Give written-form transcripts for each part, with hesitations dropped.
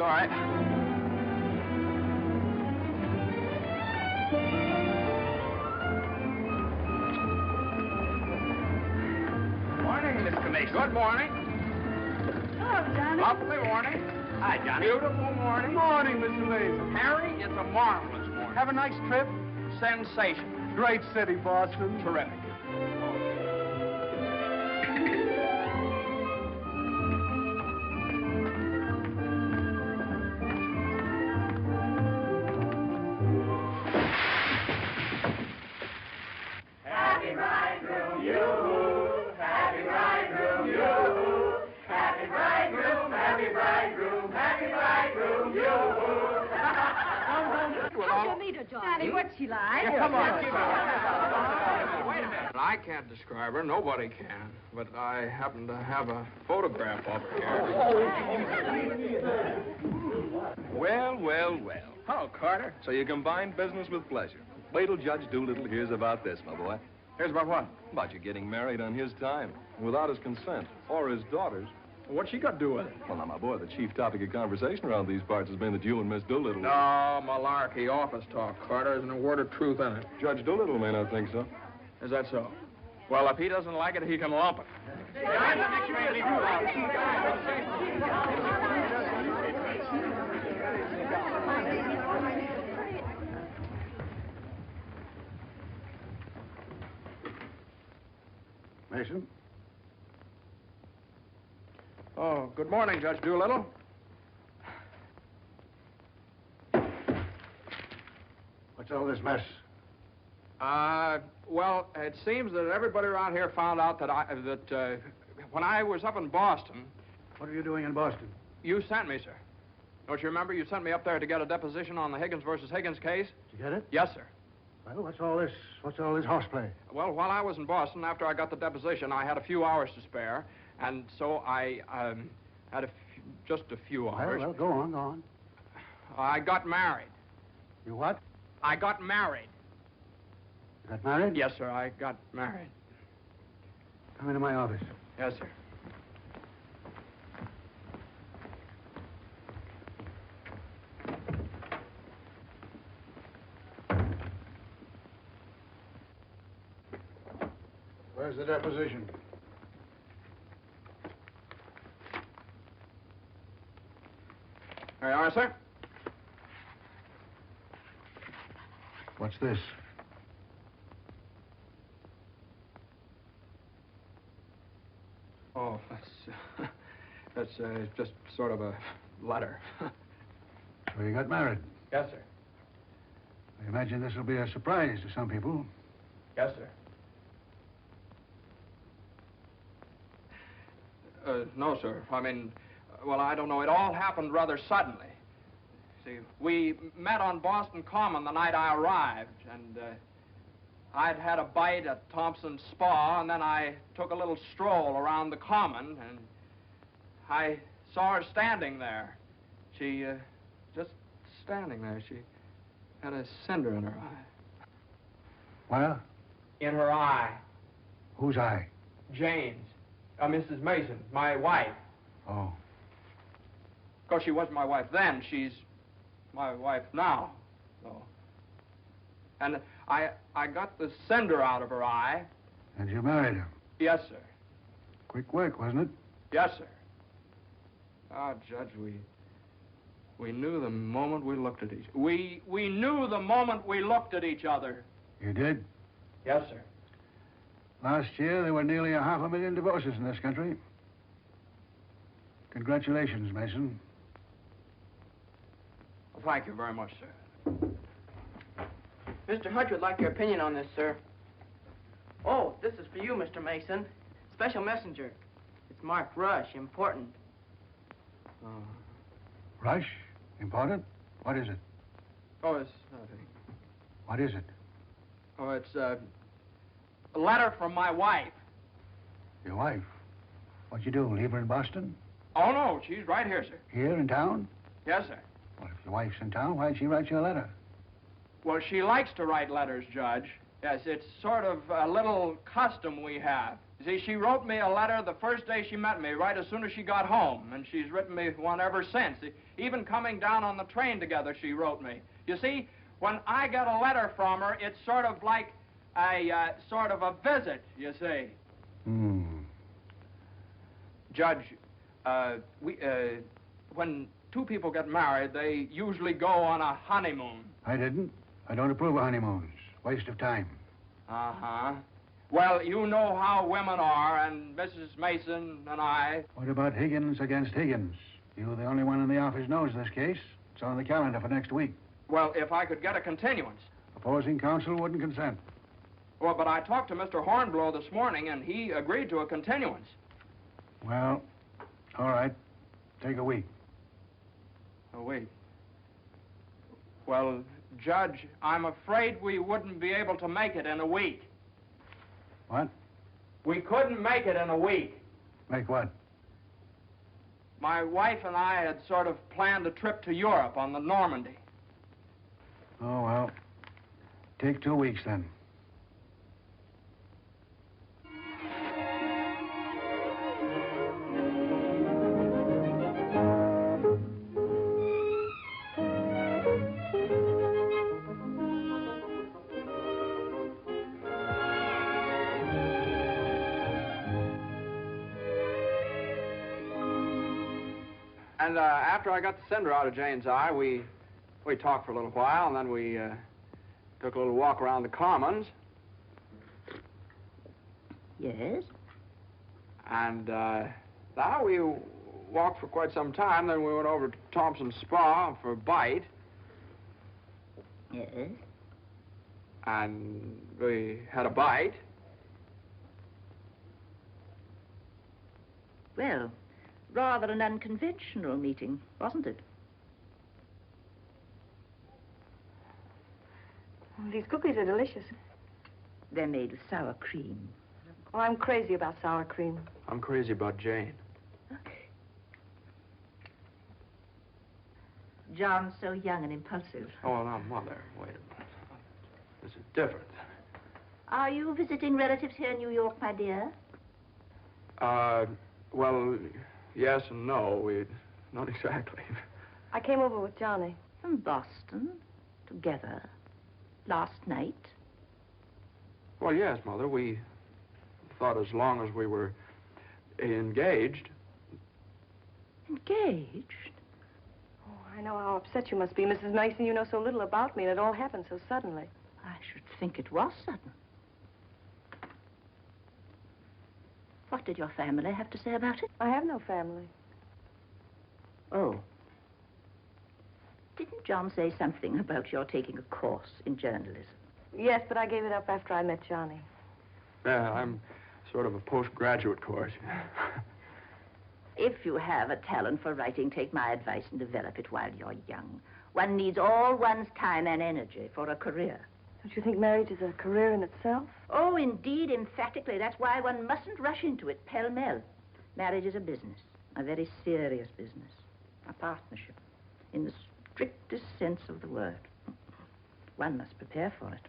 all right. Morning, Mr. Mason. Good morning. Hello, Johnny. Lovely morning. Hi, Johnny. Beautiful morning. Morning, Mr. Mason. Harry, it's a marvelous morning. Have a nice trip? Sensation. Great city, Boston. Terrific. Johnny, what's she like? Yeah, come on. Wait a minute. I can't describe her. Nobody can. But I happen to have a photograph of her here. Well, well, well. Hello, Carter. So you combine business with pleasure. Wait till Judge Doolittle hears about this, my boy. Here's about what? About you getting married on his time, without his consent, or his daughter's. What's she got to do with it? Well, now, my boy, the chief topic of conversation around these parts has been that you and Miss Doolittle... No, malarkey, office talk, Carter. Isn't a word of truth in it. Judge Doolittle may not think so. Is that so? Well, if he doesn't like it, he can lump it. Mason? Oh, good morning, Judge Doolittle. What's all this mess? Well, it seems that everybody around here found out that when I was up in Boston... What are you doing in Boston? You sent me, sir. Don't you remember? You sent me up there to get a deposition on the Higgins versus Higgins case. Did you get it? Yes, sir. Well, what's all this horseplay? Well, while I was in Boston, after I got the deposition, I had a few hours to spare, and so I had just a few hours. Well, go on. I got married. You what? I got married. You got married? Yes, sir, I got married. Come into my office. Yes, sir. Where's the deposition? There you are, sir. What's this? Oh, that's just sort of a letter. So you got married? Yes, sir. I imagine this will be a surprise to some people. Yes, sir. No, sir. I mean, well, I don't know. It all happened rather suddenly. See, we met on Boston Common the night I arrived, and I'd had a bite at Thompson's Spa, and then I took a little stroll around the Common, and I saw her standing there. She, just standing there. She had a cinder in her eye. Well? In her eye. Whose eye? Jane's. Mrs. Mason, my wife. Oh. Of course, she wasn't my wife then. She's my wife now. So. And I got the cinder out of her eye. And you married her? Yes, sir. Quick work, wasn't it? Yes, sir. Ah, Judge, we knew the moment we looked at each other. We knew the moment we looked at each other. You did? Yes, sir. Last year, there were nearly 500,000 divorces in this country. Congratulations, Mason. Well, thank you very much, sir. Mr. Hutch would like your opinion on this, sir. Oh, this is for you, Mr. Mason. Special messenger. It's marked Rush, important. Rush? Important? What is it? Oh, it's nothing. What is it? Oh, it's a letter from my wife. Your wife? What'd you do, leave her in Boston? Oh, no, she's right here, sir. Here in town? Yes, sir. Well, if your wife's in town, why'd she write you a letter? Well, she likes to write letters, Judge. Yes, it's sort of a little custom we have. You see, she wrote me a letter the first day she met me, right as soon as she got home, and she's written me one ever since. Even coming down on the train together, she wrote me. You see, when I get a letter from her, it's sort of like a sort of a visit, you see. Judge, when two people get married, they usually go on a honeymoon. I didn't. I don't approve of honeymoons. Waste of time. Uh-huh. Well, you know how women are, and Mrs. Mason and I... What about Higgins against Higgins? You're the only one in the office knows this case. It's on the calendar for next week. Well, if I could get a continuance. Opposing counsel wouldn't consent. Well, but I talked to Mr. Hornblow this morning, and he agreed to a continuance. Well, all right. Take a week. A week? Well, Judge, I'm afraid we wouldn't be able to make it in a week. What? We couldn't make it in a week. Make what? My wife and I had sort of planned a trip to Europe on the Normandy. Oh, well. Take 2 weeks, then. And after I got the cinder out of Jane's eye, we talked for a little while, and then we took a little walk around the Commons. Yes? And now we walked for quite some time, then we went over to Thompson's Spa for a bite. Yes? And we had a bite. Well, rather an unconventional meeting, wasn't it? These cookies are delicious. They're made with sour cream. Oh, I'm crazy about sour cream. I'm crazy about Jane. John's so young and impulsive. Oh, now, Mother, wait a minute. This is different. Are you visiting relatives here in New York, my dear? Well, yes and no. Not exactly. I came over with Johnny. From Boston, together, last night. Well, yes, Mother. We thought as long as we were engaged. Engaged? Oh, I know how upset you must be, Mrs. Mason. You know so little about me, and it all happened so suddenly. I should think it was sudden. What did your family have to say about it? I have no family. Oh. Didn't John say something about your taking a course in journalism? Yes, but I gave it up after I met Johnny. Yeah, I'm sort of a postgraduate course. If you have a talent for writing, take my advice and develop it while you're young. One needs all one's time and energy for a career. Don't you think marriage is a career in itself? Oh, indeed, emphatically. That's why one mustn't rush into it pell-mell. Marriage is a business, a very serious business, a partnership, in the strictest sense of the word. One must prepare for it.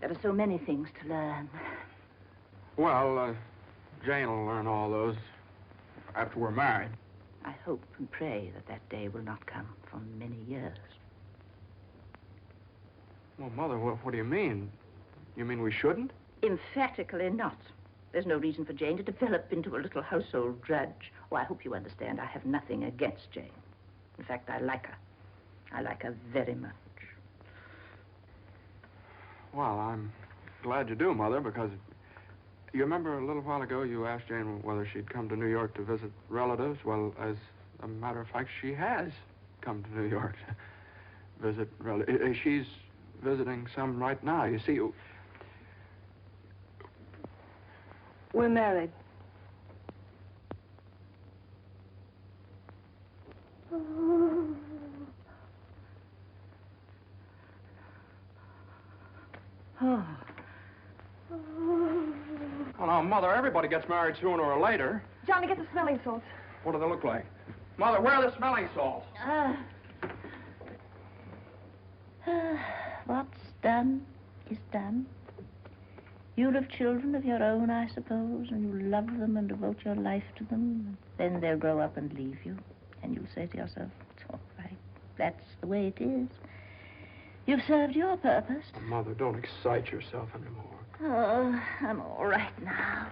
There are so many things to learn. Well, Jane will learn all those after we're married. I hope and pray that that day will not come for many years. Well, Mother, what do you mean? You mean we shouldn't? Emphatically not. There's no reason for Jane to develop into a little household drudge. Oh, I hope you understand I have nothing against Jane. In fact, I like her. I like her very much. Well, I'm glad you do, Mother, because you remember a little while ago you asked Jane whether she'd come to New York to visit relatives? Well, as a matter of fact, she has come to New York to visit relatives. She's visiting some right now. You see, We're married. Oh. oh, now, Mother, everybody gets married sooner or later. Johnny, get the smelling salts. What do they look like? Mother, where are the smelling salts? What's done is done. You'll have children of your own, I suppose, and you'll love them and devote your life to them. Then they'll grow up and leave you, and you'll say to yourself, it's all right. That's the way it is. You've served your purpose. Oh, Mother, don't excite yourself anymore. Oh, I'm all right now.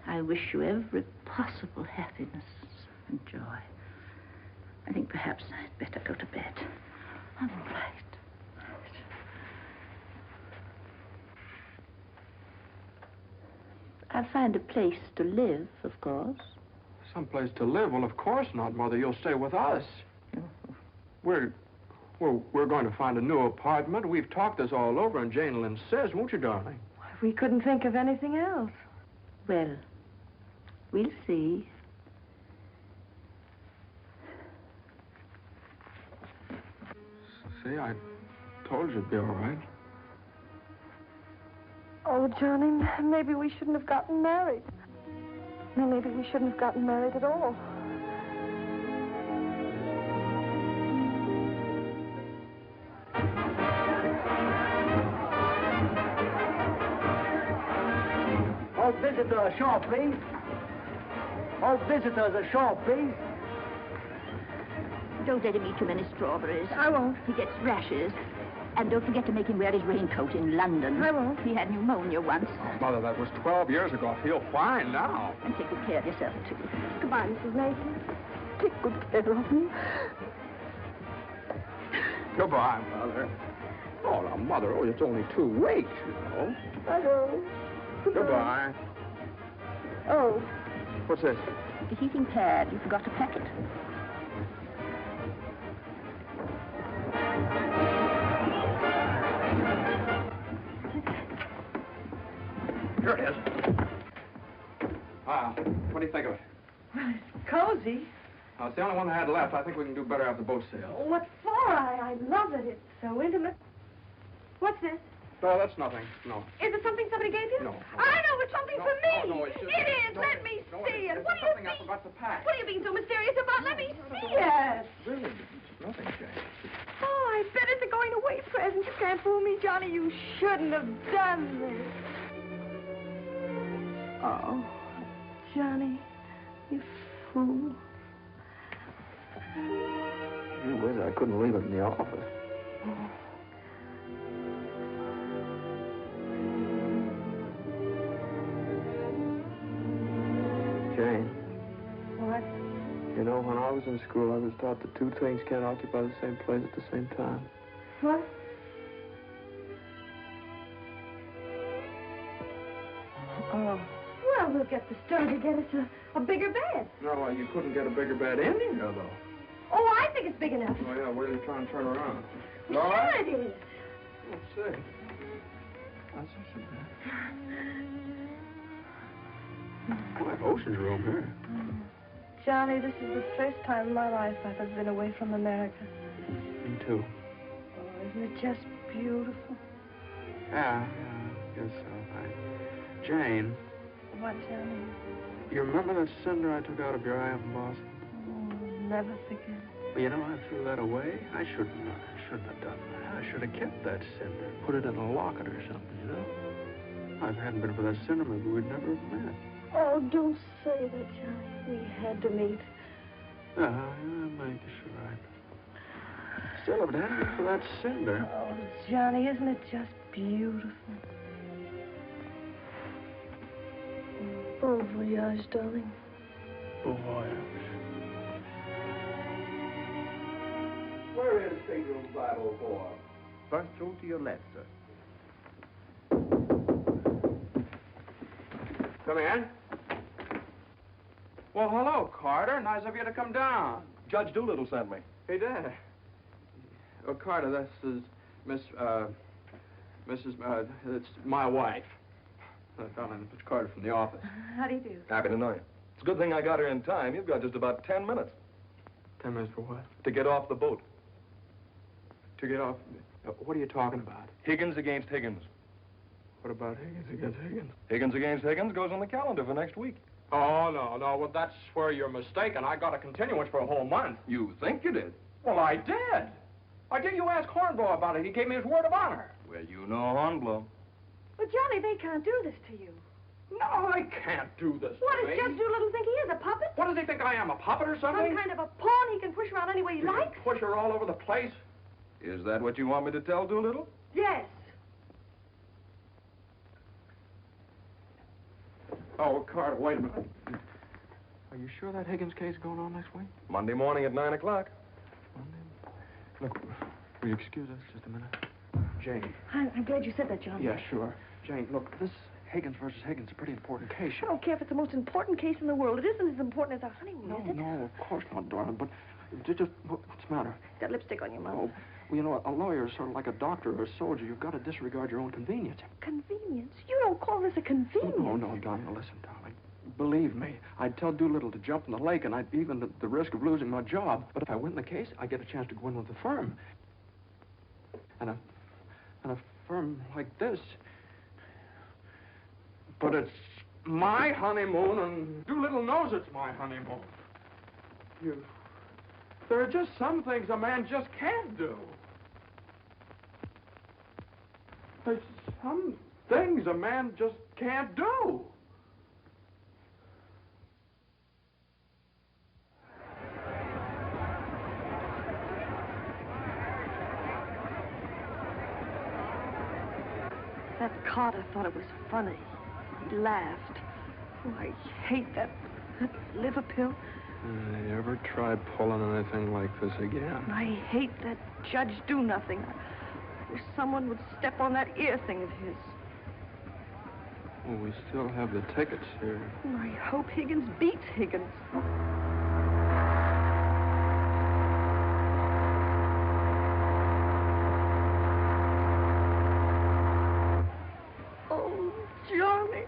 I wish you every possible happiness and joy. I think perhaps I'd better go to bed. I'm all right. I'll find a place to live, of course. Someplace to live? Well, of course not, Mother. You'll stay with us. We're going to find a new apartment. We've talked this all over, and Jane will insist, won't you, darling? We couldn't think of anything else. Well, we'll see. See, I told you it'd be all right. Oh, Johnny, maybe we shouldn't have gotten married. Maybe we shouldn't have gotten married at all. All visitors ashore, please. All visitors ashore, please. Don't let him eat too many strawberries. I won't. He gets rashes. And don't forget to make him wear his raincoat in London. I won't. He had pneumonia once. Oh, Mother, that was 12 years ago. I feel fine now. And take good care of yourself, too. Goodbye, Mrs. Mason. Take good care of me. Goodbye, Mother. Oh, now, Mother, it's only 2 weeks, you know. I know. Goodbye. Oh. What's this? The heating pad. You forgot to pack it. Here it is. What do you think of it? Well, it's cozy. It's the only one I had left. I think we can do better after boat sale. What for? I love it. It's so intimate. What's this? No, that's nothing. No. Is it something somebody gave you? No. I know it's something for me. No, it's just... It is. No, Let me no, see it. It's What do you something mean? I forgot to pack. What are you being so mysterious about? Let me see it. Really, it's nothing, Jane. Oh, I bet it's a going-away present. You can't fool me, Johnny. You shouldn't have done this. Oh, Johnny, you fool. Gee whiz, I couldn't leave it in the office. Jane. What? You know, when I was in school, I was taught that 2 things can't occupy the same place at the same time. What? Oh. Well, we'll get the store to get us a bigger bed. No, you couldn't get a bigger bed in here, though. Oh, I think it's big enough. Oh, yeah, where are you trying to turn around? Sure it is. Let's see. That's not so bad. Quite ocean's room here. Johnny, this is the first time in my life I've ever been away from America. Me too. Oh, isn't it just beautiful? Yeah, I guess so. Jane. What, Johnny? You remember that cinder I took out of your eye up in Boston? Oh, never forget. Well, you know, I threw that away. I shouldn't have done that. I should have kept that cinder, put it in a locket or something, you know? If it hadn't been for that cinder, maybe we'd never have met. Oh, don't say that, Johnny. We had to meet. Maybe you're right. Still, if it hadn't been for that cinder... Oh, Johnny, isn't it just beautiful? Bon voyage, darling. Bon voyage. Where is stateroom 504? First room to your left, sir. Come in. Well, hello, Carter. Nice of you to come down. Judge Doolittle sent me. He did. Oh, Carter, this is it's my wife. Darling, it's Carter from the office. How do you do? Happy to know you. It's a good thing I got here in time. You've got just about 10 minutes 10 minutes for what? to get off the boat. To get off? What are you talking about? Higgins against Higgins. What about Higgins against Higgins? Higgins against Higgins goes on the calendar for next week. Oh, no. Well, that's where you're mistaken. I got a continuance for a whole month. You think you did? Well, I did. Why didn't you ask Hornblow about it? He gave me his word of honor. Well, you know Hornblow. But, Johnny, they can't do this to you. No, they can't do this What to does me. Judge Doolittle think he is, a puppet? What does he think I am, a puppet or something? Some kind of a pawn he can push around any way he You can likes? push her all over the place. Is that what you want me to tell Doolittle? Yes. Oh, Carter, wait a minute. Are you sure that Higgins case is going on next week? Monday morning at 9 o'clock. Look, will you excuse us just a minute? Jane. I'm glad you said that, Johnny. Yeah, sure. Jane, look, this Higgins versus Higgins is a pretty important case. I don't care if it's the most important case in the world. It isn't as important as our honeymoon, No, is it? no, of course not, darling, but what's the matter? Got lipstick on your mouth. Oh, well, you know, a lawyer is sort of like a doctor or a soldier. You've got to disregard your own convenience. Convenience? You don't call this a convenience. No, darling, listen, darling. Believe me, I'd tell Doolittle to jump in the lake, and I'd even at the risk of losing my job. But if I win the case, I get a chance to go in with the firm. And a firm like this. But it's my honeymoon, and Doolittle knows it's my honeymoon. There are just some things a man just can't do. There's some things a man just can't do. That Carter thought it was funny. He laughed. Oh, I hate that liver pill. I ever tried pulling anything like this again? I hate that Judge Do Nothing. I wish someone would step on that ear thing of his. Well, we still have the tickets here. Oh, I hope Higgins beats Higgins. Oh, Johnny.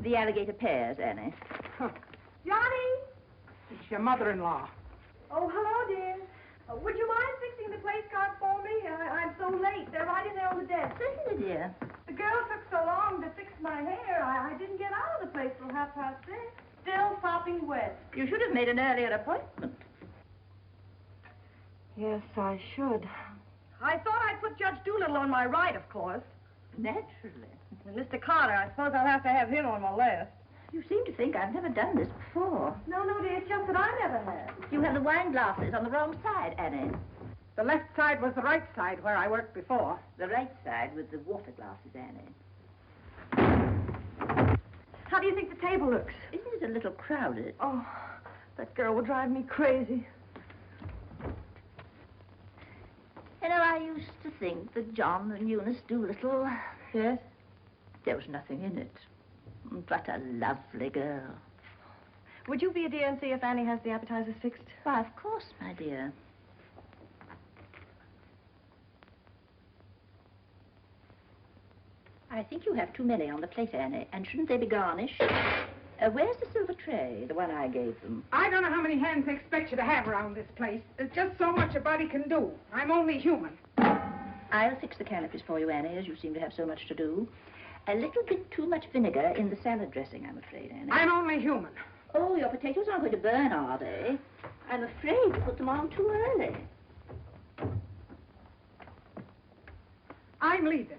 The alligator pears, Annie. Johnny! It's your mother-in-law. Oh, hello, dear. Would you mind fixing the place cards for me? I'm so late. They're right in there on the desk. Certainly, dear. The girl took so long to fix my hair, I didn't get out of the place till 6:30. Still sopping wet. You should have made an earlier appointment. Yes, I should. I thought I'd put Judge Doolittle on my right, of course. Naturally. And Mr. Carter, I suppose I'll have to have him on my left. You seem to think I've never done this before. No, dear, it's just that I never have. You have the wine glasses on the wrong side, Annie. The left side was the right side where I worked before. The right side with the water glasses, Annie. How do you think the table looks? Isn't it a little crowded? Oh, that girl will drive me crazy. You know, I used to think that John and Eunice Doolittle... Yes? There was nothing in it. But a lovely girl. Would you be a dear and see if Annie has the appetizers fixed? Why, of course, my dear. I think you have too many on the plate, Annie. And shouldn't they be garnished? Where's the silver tray, the one I gave them? I don't know how many hands they expect you to have around this place. There's just so much a body can do. I'm only human. I'll fix the canopies for you, Annie, as you seem to have so much to do. A little bit too much vinegar in the salad dressing, I'm afraid, Annie. I'm only human. Oh, your potatoes aren't going to burn, are they? I'm afraid you put them on too early. I'm leaving.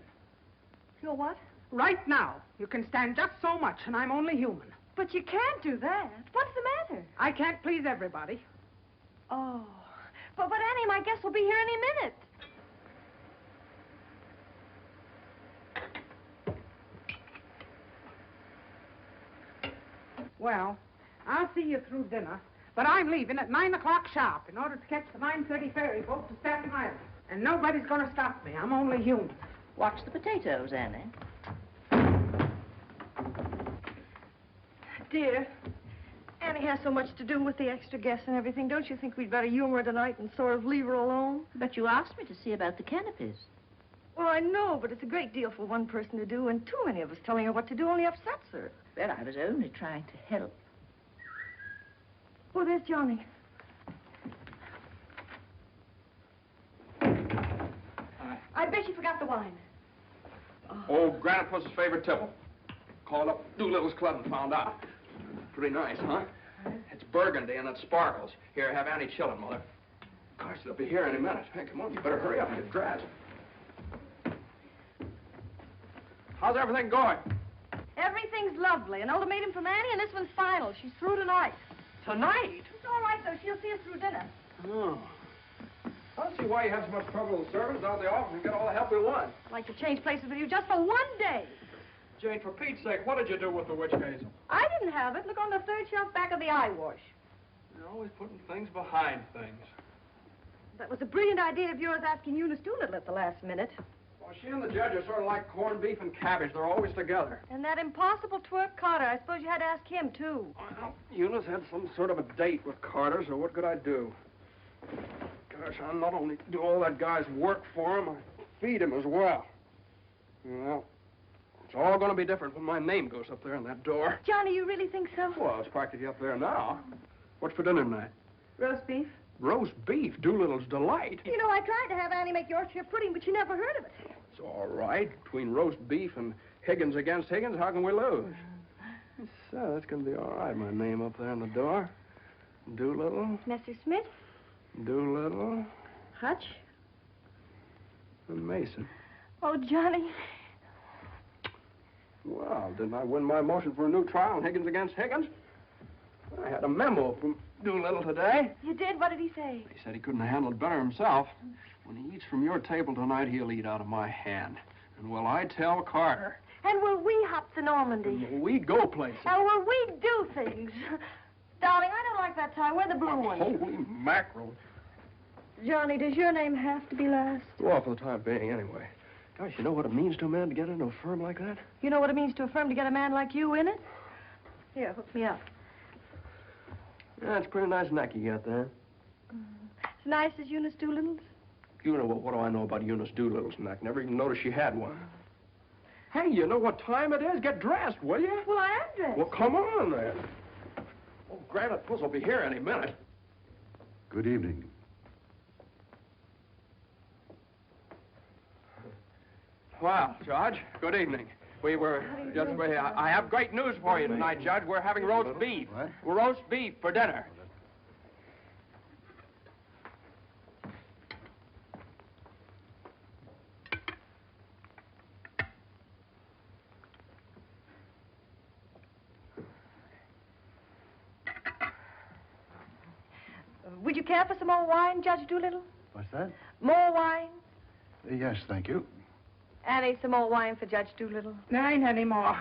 You're what? Right now. You can stand just so much, and I'm only human. But you can't do that. What's the matter? I can't please everybody. Oh. But Annie, my guest will be here any minute. Well, I'll see you through dinner, but I'm leaving at 9 o'clock sharp in order to catch the 9:30 ferry boat to Staten Island. And nobody's going to stop me. I'm only human. Watch the potatoes, Annie. Dear, Annie has so much to do with the extra guests and everything. Don't you think we'd better humor her tonight and sort of leave her alone? But you asked me to see about the canopies. Well, I know, but it's a great deal for one person to do, and too many of us telling her what to do only upsets her. Well, I was only trying to help. Oh, there's Johnny. I bet you forgot the wine. Oh, Grandpa's favorite tipple. Called up Doolittle's club and found out. Pretty nice, huh? It's burgundy and it sparkles. Here, have Annie chillin', Mother. Gosh, they'll be here any minute. Hey, come on, you better hurry up and get dressed. How's everything going? Everything's lovely. An ultimatum from Annie, and this one's final. She's through tonight. Tonight? It's all right, though. She'll see us through dinner. Oh. I don't see why you have so much trouble with servants out of the office and get all the help we want. I'd like to change places with you just for one day. Jane, for Pete's sake, what did you do with the witch hazel? I didn't have it. Look on the third shelf back of the eye wash. You're always putting things behind things. That was a brilliant idea of yours asking Eunice Doolittle at the last minute. Well, she and the judge are sort of like corned beef and cabbage. They're always together. And that impossible twerp Carter. I suppose you had to ask him, too. Well, Eunice had some sort of a date with Carter, so what could I do? Gosh, I not only do all that guy's work for him, I feed him as well. Well, it's all going to be different when my name goes up there in that door. Johnny, you really think so? Well, it's practically up there now. What's for dinner tonight? Roast beef. Roast beef, Doolittle's delight. You know, I tried to have Annie make Yorkshire pudding, but she never heard of it. It's all right. Between roast beef and Higgins against Higgins, how can we lose? So, that's going to be all right, my name up there on the door. Doolittle, Mr. Smith? Doolittle, Hutch? and Mason. Oh, Johnny. Well, didn't I win my motion for a new trial on Higgins against Higgins? I had a memo from Doolittle today. You did? What did he say? He said he couldn't have handled it better himself. When he eats from your table tonight, he'll eat out of my hand. And will I tell Carter? And will we hop to Normandy? And will we go places? And will we do things? Darling, I don't like that tie. Wear the blue one. Holy mackerel. Johnny, does your name have to be last? Well, for the time being, anyway. Gosh, you know what it means to a man to get into a firm like that? You know what it means to a firm to get a man like you in it? Here, hook me up. Yeah, it's a pretty nice neck you got there. As nice as Eunice Doolittle's? You know, what do I know about Eunice Doolittle's neck? Never even noticed she had one. Hey, you know what time it is? Get dressed, will you? Well, I am dressed. Well, come on, then. Oh, Granite Puss will be here any minute. Good evening. Well, Judge, good evening. We were just... I have great news for you tonight, Judge. We're having roast beef. What? Roast beef for dinner. Would you care for some more wine, Judge Doolittle? What's that? More wine? Yes, thank you. Annie, some more wine for Judge Doolittle. There ain't any more.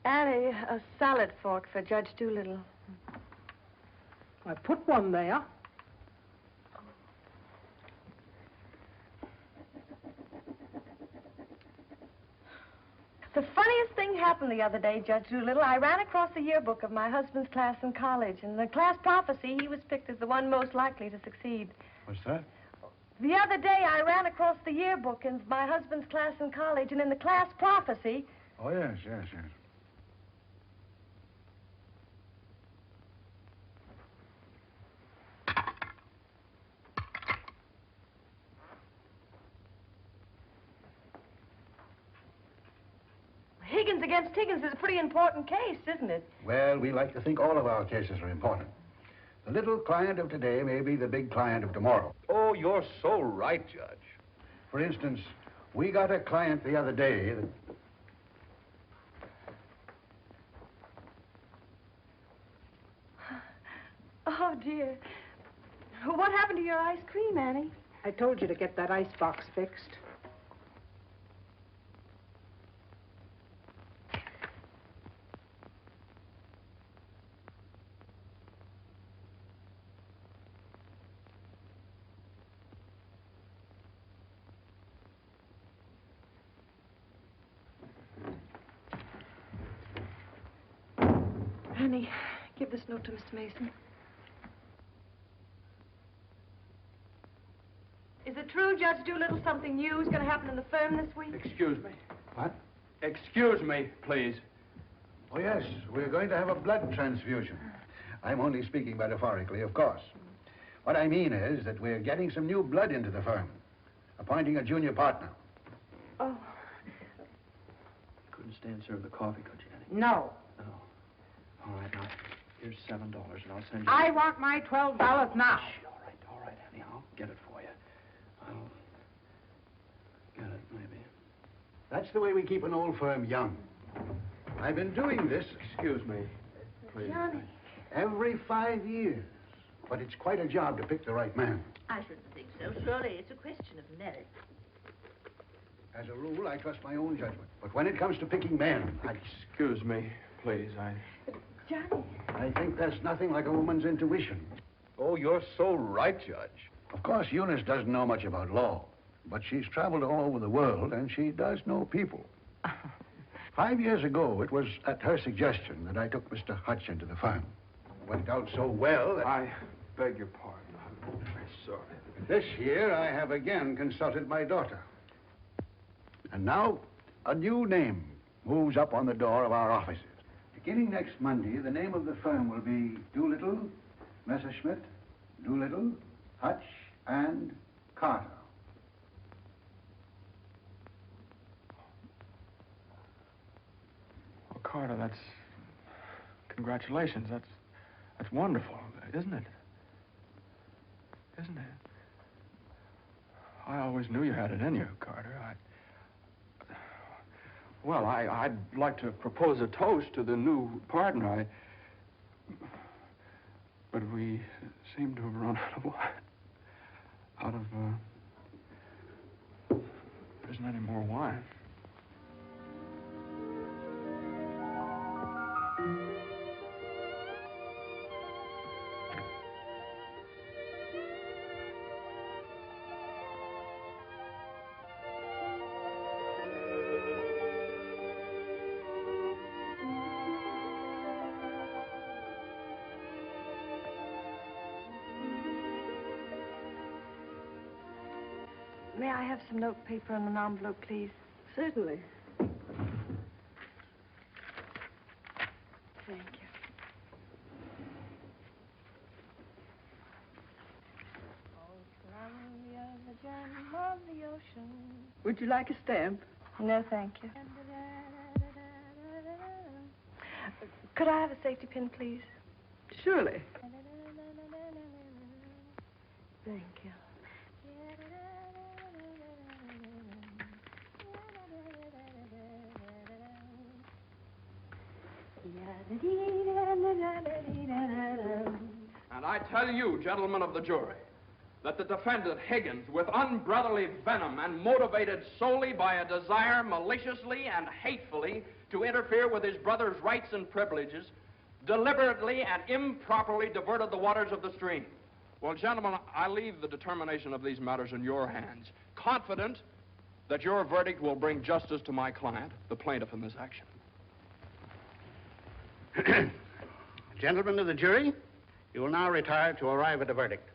Annie, a salad fork for Judge Doolittle. I put one there. The funniest thing happened the other day, Judge Doolittle. I ran across the yearbook of my husband's class in college. In the class prophecy, he was picked as the one most likely to succeed. What's that? The other day, I ran across the yearbook in my husband's class in college, and in the class prophecy... Oh, yes, yes, yes. Higgins against Higgins is a pretty important case, isn't it? Well, we like to think all of our cases are important. The little client of today may be the big client of tomorrow. Oh, you're so right, Judge. For instance, we got a client the other day that... Oh, dear. What happened to your ice cream, Annie? I told you to get that ice box fixed. Honey, give this note to Mr. Mason. Is it true, Judge Doolittle, something new is going to happen in the firm this week? Excuse me. What? Excuse me, please. Oh, yes, we're going to have a blood transfusion. I'm only speaking metaphorically, of course. What I mean is that we're getting some new blood into the firm, appointing a junior partner. Oh. Couldn't stand serve the coffee, could you, Annie? No. No. All right, now, here's $7, and I'll send you... I want my $12 now. All right, Annie, I'll get it for you. I'll get it, maybe. That's the way we keep an old firm young. I've been doing this... Excuse me, please. Johnny. Every 5 years. But it's quite a job to pick the right man. I shouldn't think so. Surely it's a question of merit. As a rule, I trust my own judgment. But when it comes to picking men, Excuse me, please. Johnny. I think there's nothing like a woman's intuition. Oh, you're so right, Judge. Of course, Eunice doesn't know much about law, but she's traveled all over the world, and she does know people. 5 years ago, it was at her suggestion that I took Mr. Hutch into the firm. It went out so well that... I beg your pardon. I'm very sorry. This year, I have again consulted my daughter. And now, a new name moves up on the door of our offices. Beginning next Monday, the name of the firm will be Doolittle, Messerschmitt, Doolittle, Hutch, and Carter. Well, Carter, that's... Congratulations. That's wonderful, isn't it? Isn't it? I always knew you had it in you, Carter. Well, I'd like to propose a toast to the new partner. But we seem to have run out of wine. There isn't any more wine. May I have some note paper and an envelope, please? Certainly. Thank you. Would you like a stamp? No, thank you. Could I have a safety pin, please? Surely. Thank you. And I tell you, gentlemen of the jury, that the defendant, Higgins, with unbrotherly venom and motivated solely by a desire maliciously and hatefully to interfere with his brother's rights and privileges, deliberately and improperly diverted the waters of the stream. Well, gentlemen, I leave the determination of these matters in your hands, confident that your verdict will bring justice to my client, the plaintiff in this action. Gentlemen of the jury, you will now retire to arrive at a verdict.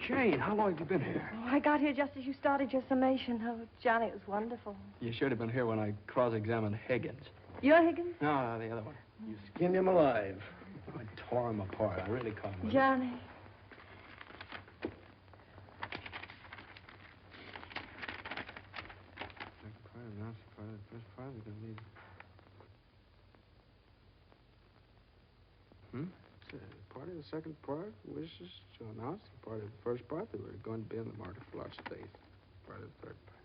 Jane, how long have you been here? Oh, I got here just as you started your summation. Oh, Johnny, it was wonderful. You should have been here when I cross-examined Higgins. You're Higgins? No, the other one. You skinned him alive. I tore him apart. I really caught him. Johnny. Part of the second part wishes to announce the part of the first part that we're going to be in the market for large space. Part of the third part.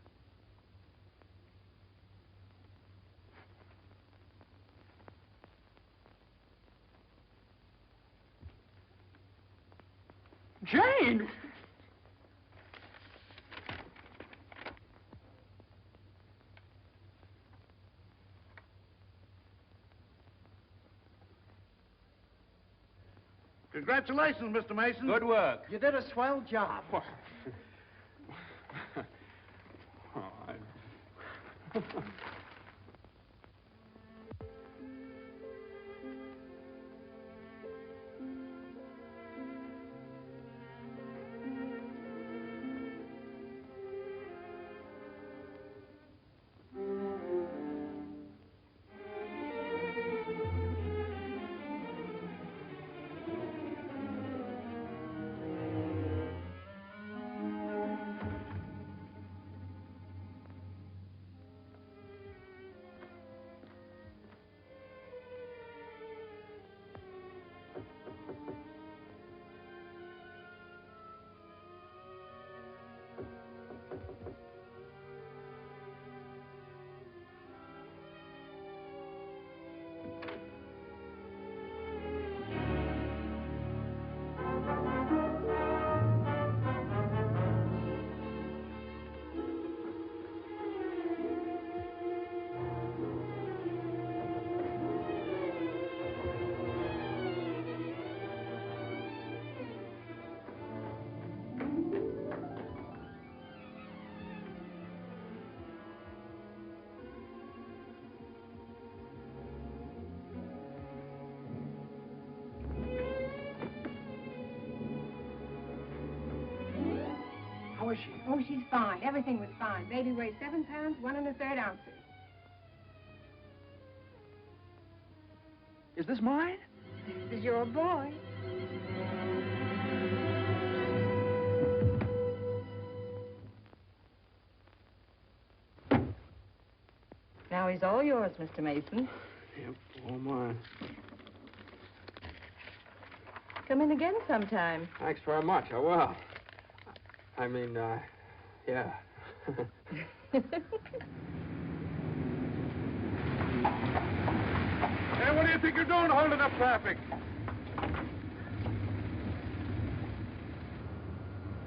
Jane! Congratulations, Mr. Mason. Good work. You did a swell job. How is she? Oh, she's fine. Everything was fine. Baby weighs 7 pounds, 1 1/3 ounces. Is this mine? This is your boy. Now he's all yours, Mr. Mason. Yep, all mine. Come in again sometime. Thanks very much. I will. I mean, yeah. Hey, what do you think you're doing holding up traffic?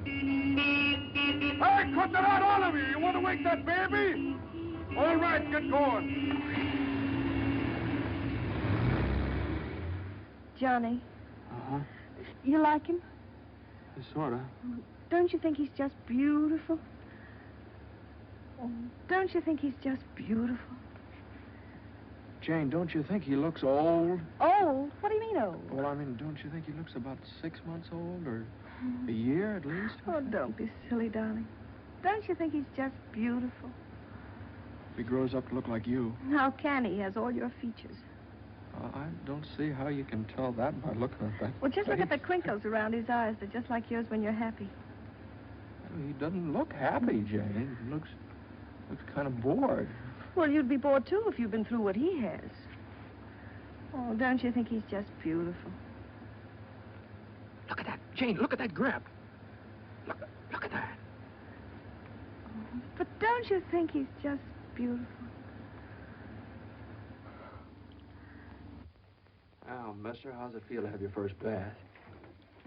Hey, cut that out, all of you! You want to wake that baby? All right, get going. Johnny, Uh-huh. you like him? Sort of. Don't you think he's just beautiful? Don't you think he's just beautiful? Jane, don't you think he looks old? Old? What do you mean old? Well, I mean, don't you think he looks about 6 months old, or a year at least? Oh, don't be silly, darling. Don't you think he's just beautiful? If he grows up to look like you. How can he? He has all your features. I don't see how you can tell that by looking at that. Well, just look at the face. crinkles around his eyes. They're just like yours when you're happy. He doesn't look happy, Jane. He looks kind of bored. Well, you'd be bored, too, if you'd been through what he has. Oh, don't you think he's just beautiful? Look at that. Jane, look at that grip. Look at that. But don't you think he's just beautiful? Well, mister, how's it feel to have your first bath?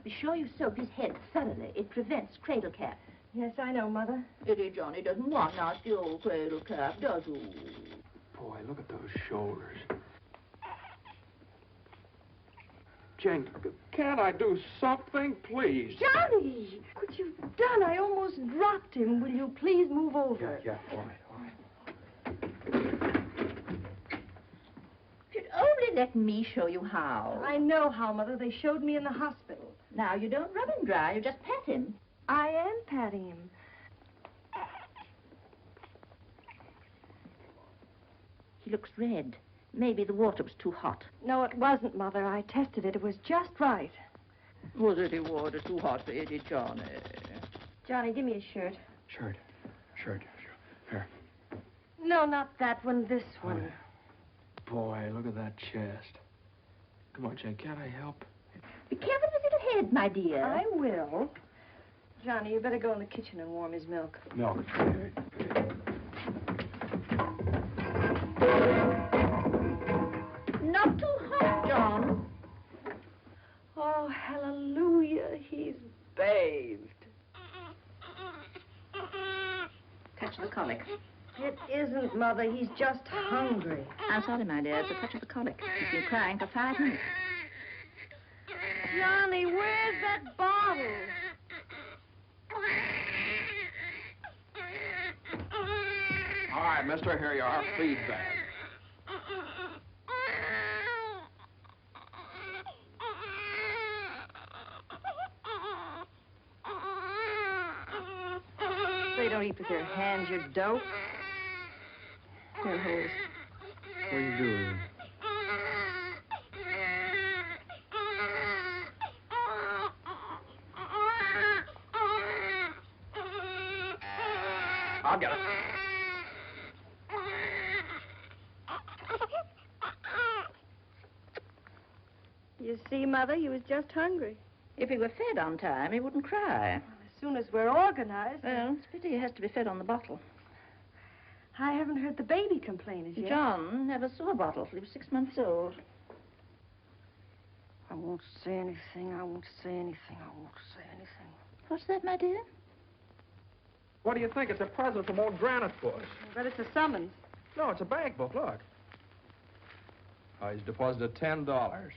Be sure you soak his head thoroughly. It prevents cradle cap. Yes, I know, Mother. Pity Johnny doesn't want nasty old cradle cap, does he? Boy, look at those shoulders. Jane, can't I do something, please? Johnny! What you've done, I almost dropped him. Will you please move over? Yeah, all right. You'd only let me show you how. I know how, Mother. They showed me in the hospital. Now, you don't rub him dry, you just pat him. I am patting him. He looks red. Maybe the water was too hot. No, it wasn't, Mother. I tested it. It was just right. Was it the water too hot for Eddie, Johnny? Johnny, give me a shirt. Shirt. Here. No, not that one. This one. Boy, look at that chest. Come on, Jane, can't I help? Be careful with his little head, my dear. I will. Johnny, you better go in the kitchen and warm his milk. Milk. Not too hot, John. Oh, hallelujah. He's bathed. Touch the colic. It isn't, Mother. He's just hungry. I'm sorry, my dear. It's a touch of the colic. He's been crying for 5 minutes. Johnny, where's that bottle? All right, mister, here you are. Feed bag. They don't eat with their hands, you dope. Here, hold. What are you doing? I'll get it. You see, Mother, he was just hungry. If he were fed on time, he wouldn't cry. As soon as we're organized. Well, it's a pity he has to be fed on the bottle. I haven't heard the baby complain as yet. John never saw a bottle till he was 6 months old. I won't say anything. I won't say anything. I won't say anything. What's that, my dear? What do you think? It's a present from old Granite Bush. But it's a summons. No, it's a bank book. Look. Oh, he's deposited $10.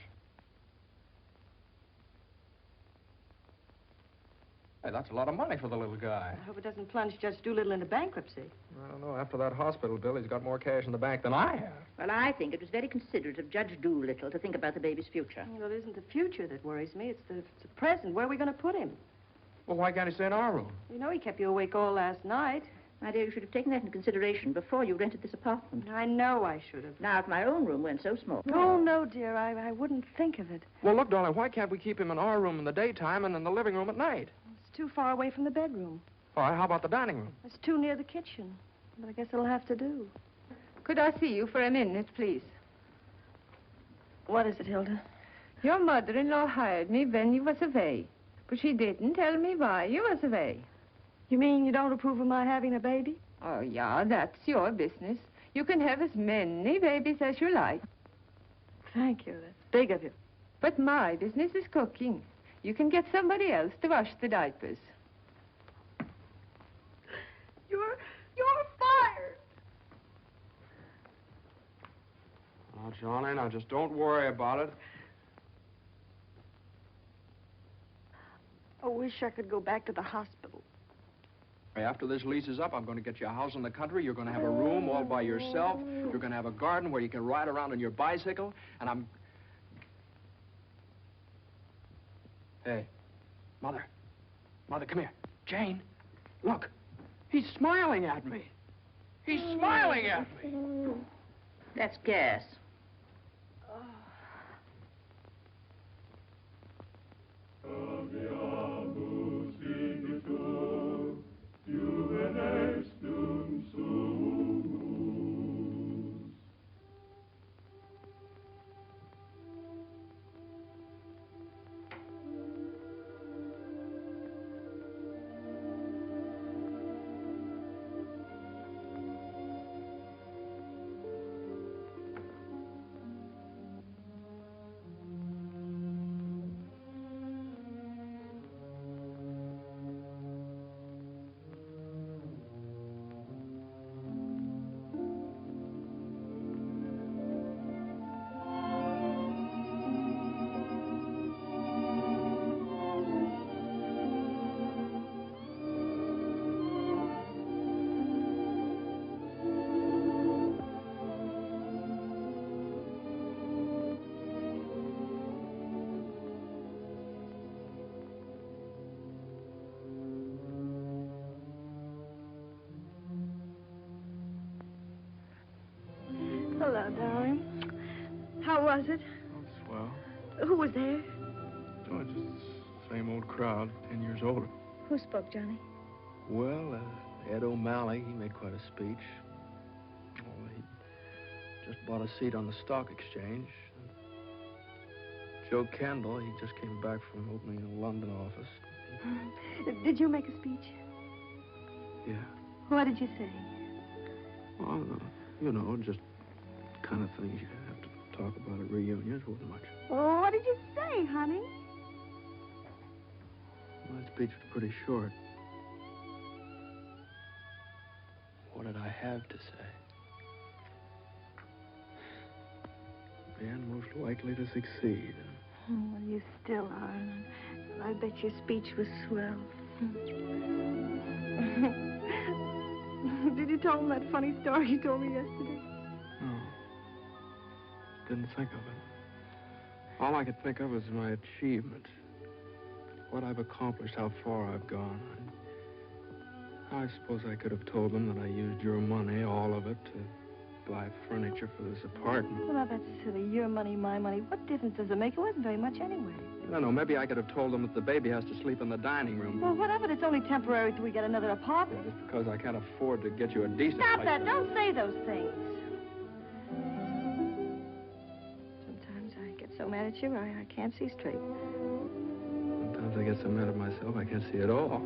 Hey, that's a lot of money for the little guy. I hope it doesn't plunge Judge Doolittle into bankruptcy. I don't know. After that hospital bill, he's got more cash in the bank than I have. Well, I think it was very considerate of Judge Doolittle to think about the baby's future. Well, it isn't the future that worries me. It's the present. Where are we going to put him? Well, why can't he stay in our room? You know he kept you awake all last night. My dear, you should have taken that into consideration before you rented this apartment. I know I should have. Now, if my own room weren't so small. Oh, no, dear. I wouldn't think of it. Well, look, darling, why can't we keep him in our room in the daytime and in the living room at night? It's too far away from the bedroom. All right, how about the dining room? It's too near the kitchen. But I guess it'll have to do. Could I see you for a minute, please? What is it, Hilda? Your mother-in-law hired me when you was away, but she didn't tell me why you was away. You mean you don't approve of my having a baby? Oh, yeah, that's your business. You can have as many babies as you like. Thank you. That's big of you. But my business is cooking. You can get somebody else to wash the diapers. You're fired. Oh, Johnny, now just don't worry about it. I wish I could go back to the hospital. After this lease is up, I'm going to get you a house in the country. You're going to have a room all by yourself. You're going to have a garden where you can ride around on your bicycle. And I'm... Hey, Mother. Mother, come here. Jane, look. He's smiling at me. He's smiling at me. That's gas. Hello, darling. How was it? Oh, swell. Who was there? Oh, just the same old crowd, 10 years older. Who spoke, Johnny? Well, Ed O'Malley, he made quite a speech. Oh, he just bought a seat on the stock exchange. Joe Kendall, he just came back from opening a London office. Did you make a speech? Yeah. What did you say? Well, you know, just kind of things you have to talk about at reunions. Wasn't much. Oh, what did you say, honey? My speech was pretty short. What did I have to say? Man most likely to succeed. Well, you still are. I bet your speech was swell. Did you tell him that funny story you told me yesterday? No. Didn't think of it. All I could think of was my achievements. What I've accomplished, how far I've gone. I suppose I could have told them that I used your money, all of it, to buy furniture for this apartment. Well, now, that's silly. Your money, my money. What difference does it make? It wasn't very much anyway. I don't know. Maybe I could have told them that the baby has to sleep in the dining room. Well, what of it? It's only temporary till we get another apartment. Just because I can't afford to get you a decent Stop place that. to Don't live. say those things. Sometimes I get so mad at you, I can't see straight. Sometimes I get so mad at myself, I can't see at all.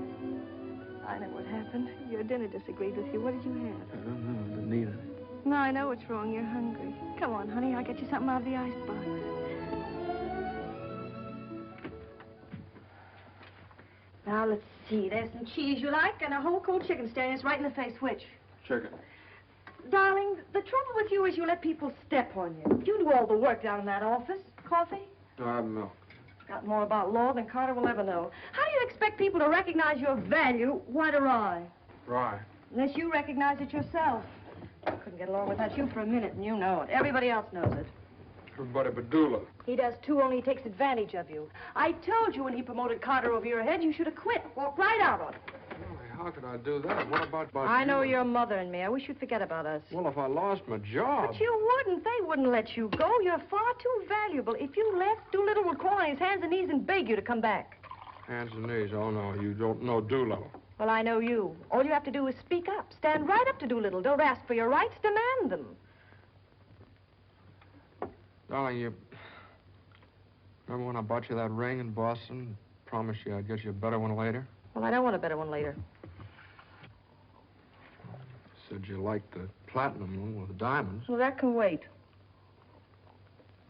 I know what happened. Your dinner disagreed with you. What did you have? I don't know. I didn't eat anything. No, I know what's wrong. You're hungry. Come on, honey. I'll get you something out of the icebox. Now, let's see. There's some cheese you like and a whole cold chicken staring us right in the face. Which? Chicken. Darling, the trouble with you is you let people step on you. You do all the work down in that office. Coffee? No, I have milk. Got more about law than Carter will ever know. How do you expect people to recognize your value? White or rye? Rye. Unless you recognize it yourself. I couldn't get along without you for a minute, and you know it. Everybody else knows it. Everybody but Doolittle. He does, too, only he takes advantage of you. I told you when he promoted Carter over your head, you should have quit. Walked right out on him. How could I do that? What about I know you? your mother and me. I wish you'd forget about us. Well, if I lost my job... But you wouldn't. They wouldn't let you go. You're far too valuable. If you left, Doolittle would crawl on his hands and knees and beg you to come back. Hands and knees. Oh, no, you don't know Doolittle. Well, I know you. All you have to do is speak up. Stand right up to Doolittle. Don't ask for your rights. Demand them. Darling, you... Remember when I bought you that ring in Boston? Promised you I'd get you a better one later? Well, I don't want a better one later. Said you liked the platinum one with the diamonds. Well, that can wait.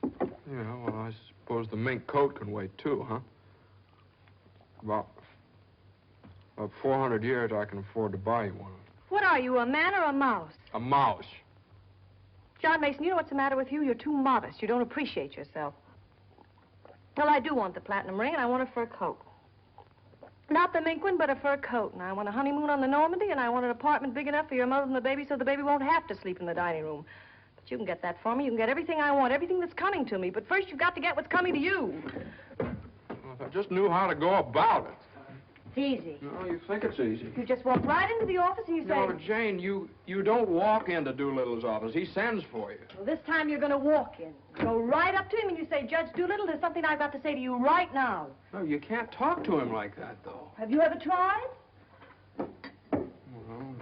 Yeah, well, I suppose the mink coat can wait, too, huh? About 400 years, I can afford to buy you one. What are you, a man or a mouse? A mouse. John Mason, you know what's the matter with you? You're too modest. You don't appreciate yourself. Well, I do want the platinum ring, and I want a fur coat. Not the mink one, but a fur coat. And I want a honeymoon on the Normandy, and I want an apartment big enough for your mother and the baby so the baby won't have to sleep in the dining room. But you can get that for me. You can get everything I want, everything that's coming to me. But first, you've got to get what's coming to you. Well, if I just knew how to go about it. It's easy. No, you think it's easy. You just walk right into the office and you say... No, Jane, you don't walk into Doolittle's office. He sends for you. Well, this time you're going to walk in. Go right up to him and you say, Judge Doolittle, there's something I've got to say to you right now. No, you can't talk to him like that, though. Have you ever tried? Well,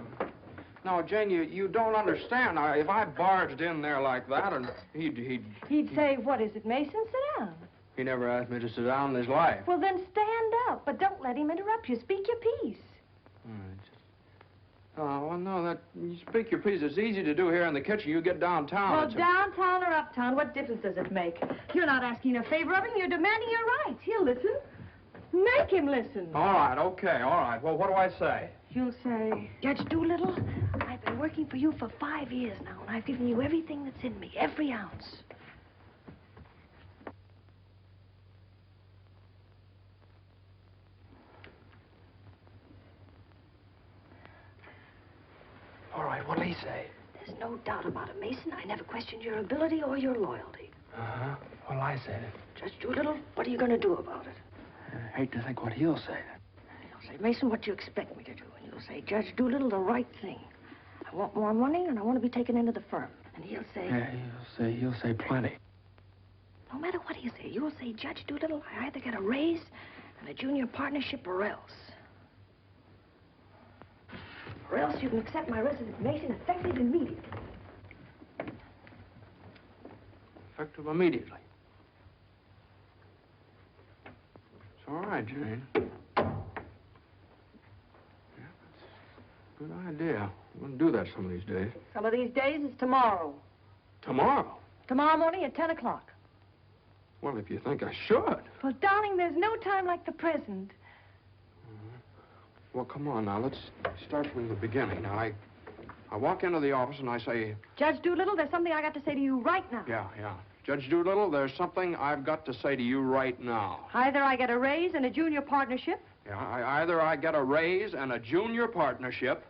no, Jane, you don't understand. Now, if I barged in there like that, and He'd say, what is it, Mason? Sit down. He never asked me to sit down in his life. Well, then stand up, but don't let him interrupt you. Speak your piece. Oh, well, no, you speak your piece. It's easy to do here in the kitchen. You get downtown. Well, downtown or uptown, what difference does it make? You're not asking a favor of him. You're demanding your rights. He'll listen. Make him listen. All right, okay, all right. Well, what do I say? You'll say, Judge Doolittle, I've been working for you for 5 years now, and I've given you everything that's in me, every ounce. All right, what'll he say? There's no doubt about it, Mason. I never questioned your ability or your loyalty. Uh-huh. What'll I say then? Judge Doolittle, what are you going to do about it? I hate to think what he'll say. You'll say, Mason, what do you expect me to do? And you'll say, Judge Doolittle, the right thing. I want more money, and I want to be taken into the firm. And he'll say... Yeah, he'll say plenty. No matter what you say, you'll say, Judge Doolittle, I either get a raise and a junior partnership or else. Or else you can accept my resignation effective immediately. Effective immediately. It's all right, Jane. Yeah, that's a good idea. I'm going to do that some of these days. Some of these days is tomorrow. Tomorrow? Tomorrow morning at 10 o'clock. Well, if you think I should. Well, darling, there's no time like the present. Well, come on now. Let's start from the beginning. Now, I walk into the office and I say... Judge Doolittle, there's something I got to say to you right now. Yeah. Judge Doolittle, there's something I've got to say to you right now. Either I get a raise and a junior partnership, Yeah, either I get a raise and a junior partnership,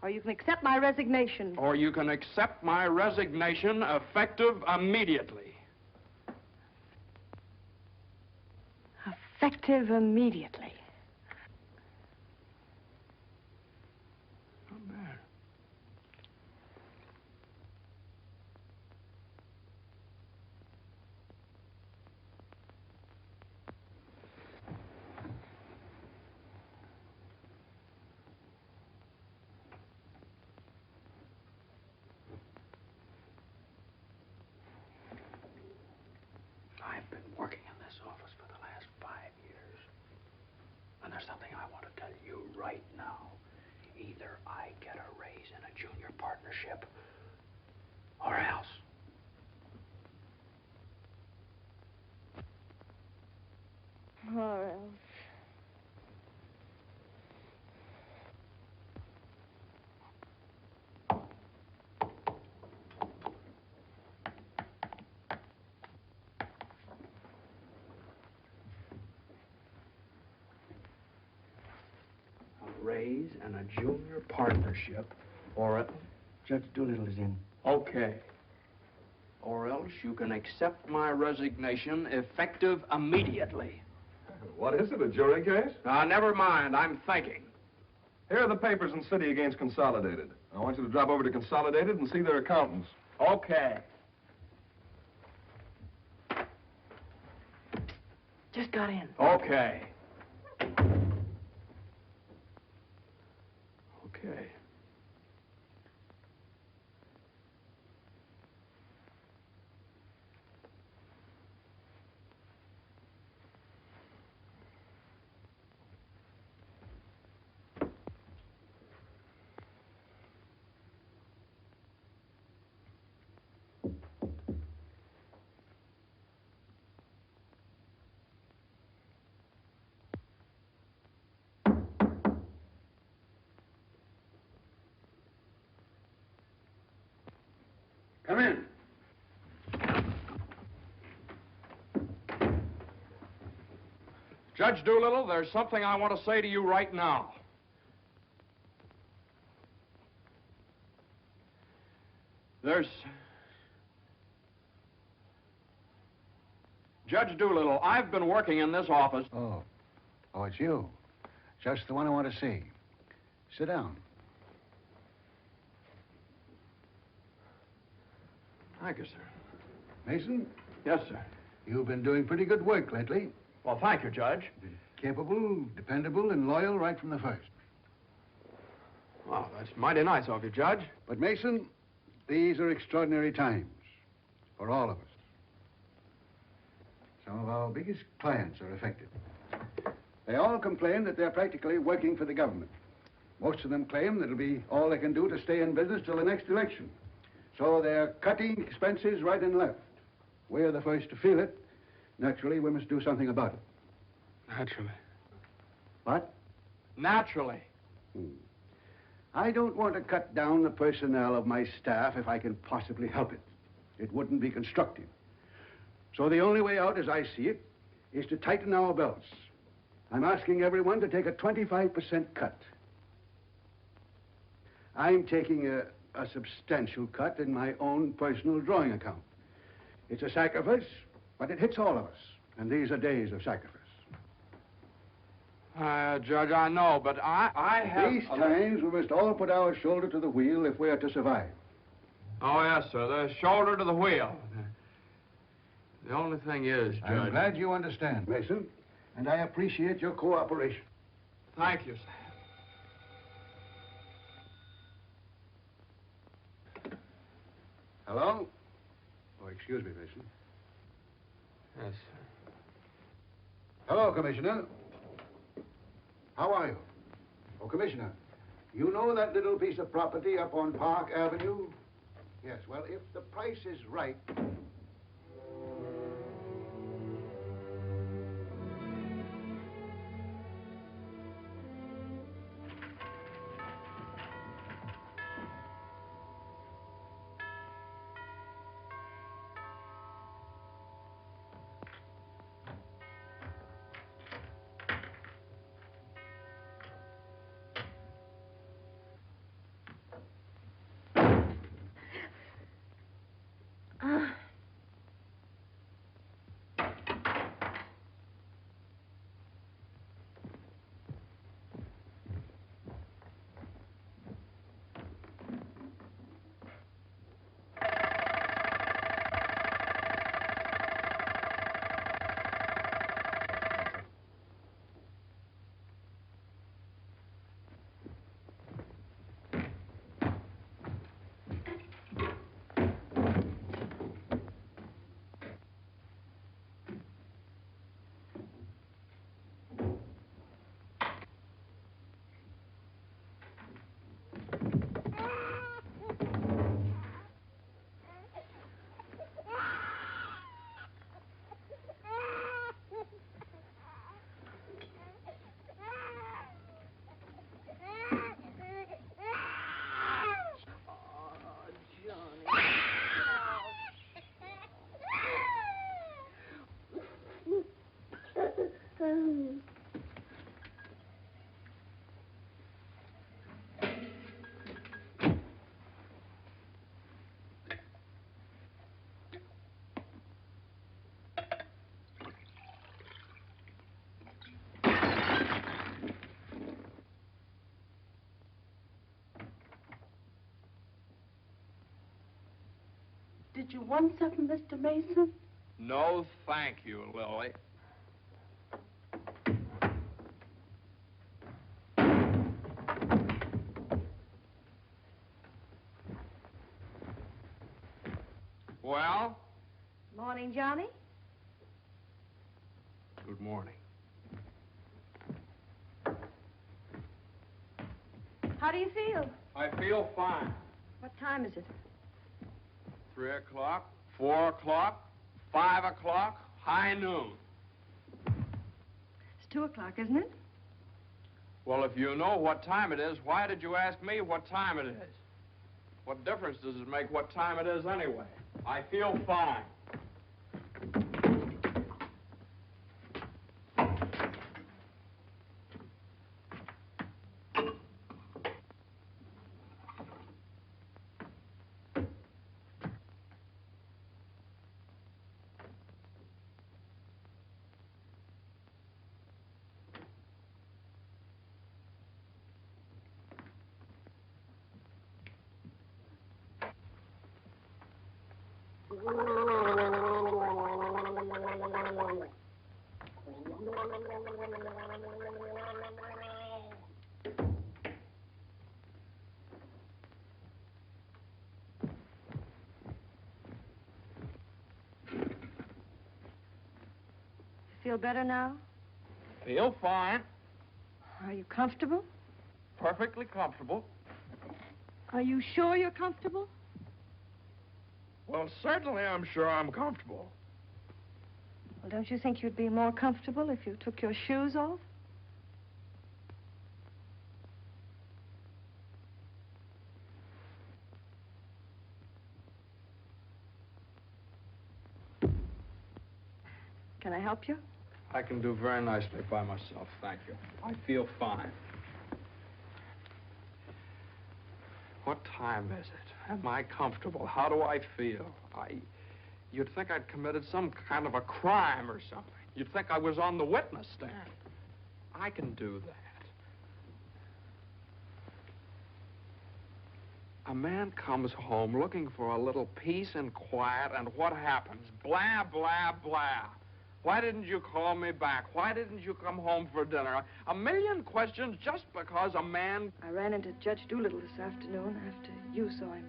or you can accept my resignation. or you can accept my resignation effective immediately. Effective immediately. Not bad. I've been working in this office for the last 5 years. And there's something I want to tell you right now. Either I get a raise in a junior partnership, or else. Or else. A raise and a junior partnership, or a... Judge Doolittle is in. Okay. Or else you can accept my resignation effective immediately. What is it, a jury case? Never mind, I'm thinking. Here are the papers in City against Consolidated. I want you to drop over to Consolidated and see their accountants. Okay. Just got in. Okay. Okay. Come in. Judge Doolittle, there's something I want to say to you right now. Judge Doolittle, I've been working in this office. Oh, it's you. Just the one I want to see. Sit down. Thank you, sir. Mason, Yes, sir. you've been doing pretty good work lately. Well, thank you, Judge. Capable, dependable, and loyal right from the first. Well, that's mighty nice of you, Judge. But, Mason, these are extraordinary times for all of us. Some of our biggest clients are affected. They all complain that they're practically working for the government. Most of them claim that it'll be all they can do to stay in business till the next election. So they're cutting expenses right and left. We're the first to feel it. Naturally, we must do something about it. Naturally. What? Naturally. I don't want to cut down the personnel of my staff if I can possibly help it. It wouldn't be constructive. So the only way out, as I see it, is to tighten our belts. I'm asking everyone to take a 25% cut. I'm taking a substantial cut in my own personal drawing account. It's a sacrifice, but it hits all of us. And these are days of sacrifice. Judge, I know, but I have... These times, we must all put our shoulder to the wheel if we are to survive. Oh, yes, sir. The shoulder to the wheel. The only thing is, Judge... I'm glad you understand, Mason, and I appreciate your cooperation. Thank you, sir. Hello? Oh, excuse me, Mason. Yes, sir. Hello, Commissioner. How are you? Oh, Commissioner, you know that little piece of property up on Park Avenue? Yes, well, if the price is right... Did you want something, Mr. Mason? No, thank you, Lily. Well? Morning, Johnny. Good morning. How do you feel? I feel fine. What time is it? 3 o'clock, 4 o'clock, 5 o'clock, high noon. It's 2 o'clock, isn't it? Well, if you know what time it is, why did you ask me what time it is? What difference does it make what time it is anyway? I feel fine. Feel better now? Feel fine. Are you comfortable? Perfectly comfortable. Are you sure you're comfortable? Well, certainly I'm sure I'm comfortable. Well, don't you think you'd be more comfortable if you took your shoes off? Can I help you? I can do very nicely by myself, thank you. I feel fine. What time is it? Am I comfortable? How do I feel? You'd think I'd committed some kind of a crime or something. You'd think I was on the witness stand. I can do that. A man comes home looking for a little peace and quiet, and what happens? Blah, blah, blah. Why didn't you call me back? Why didn't you come home for dinner? A million questions just because a man... I ran into Judge Doolittle this afternoon after you saw him.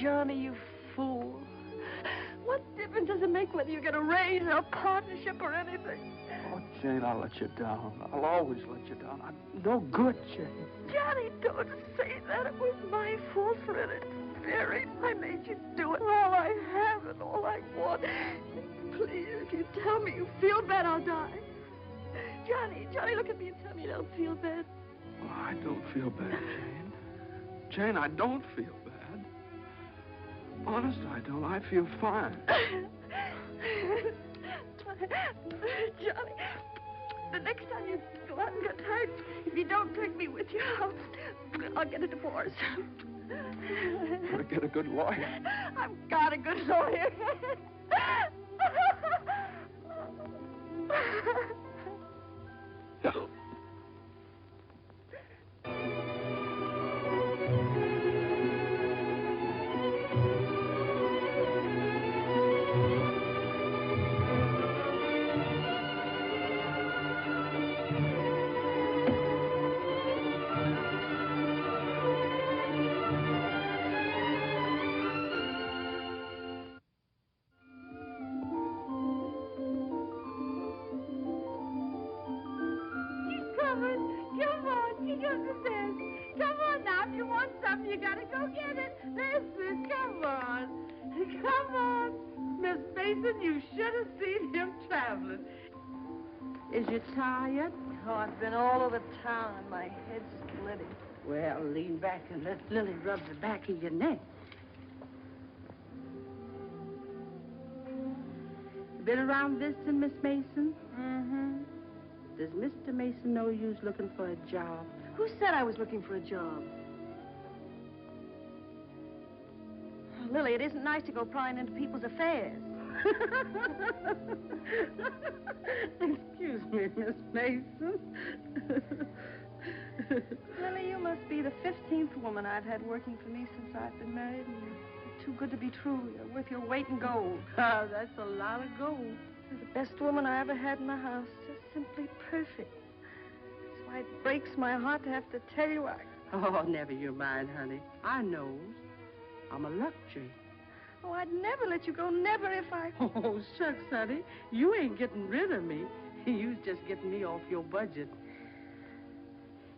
Johnny, you fool. What difference does it make whether you get a raise or a partnership or anything? Oh, Jane, I'll let you down. I'll always let you down. I'm no good, Jane. Johnny, don't say that. It was my fault for interfering. I made you do it. All I have and all I want. Please, if you tell me you feel bad, I'll die. Johnny, look at me and tell me you don't feel bad. Oh, I don't feel bad, Jane. Jane, I don't feel bad. Honest, I don't. I feel fine. Johnny, the next time you go out and get hurt, if you don't take me with you, I'll get a divorce. Gotta get a good lawyer. I've got a good lawyer. No. You gotta go get it. Listen, come on. Come on. Miss Mason, you should have seen him traveling. Is you tired? Oh, I've been all over town and my head's splitting. Well, lean back and let Lily rub the back of your neck. You been around visiting, Miss Mason? Mm-hmm. Does Mr. Mason know you's looking for a job? Who said I was looking for a job? Oh, Lily, it isn't nice to go prying into people's affairs. Excuse me, Miss Mason. Lily, you must be the 15th woman I've had working for me since I've been married, and you're too good to be true. You're worth your weight in gold. Ah, that's a lot of gold. You're the best woman I ever had in the house. Just simply perfect. That's why it breaks my heart to have to tell you Oh, never you mind, honey. I knows. I'm a luxury. Oh, I'd never let you go, never if I... Oh, shucks, honey. You ain't getting rid of me. You's just getting me off your budget.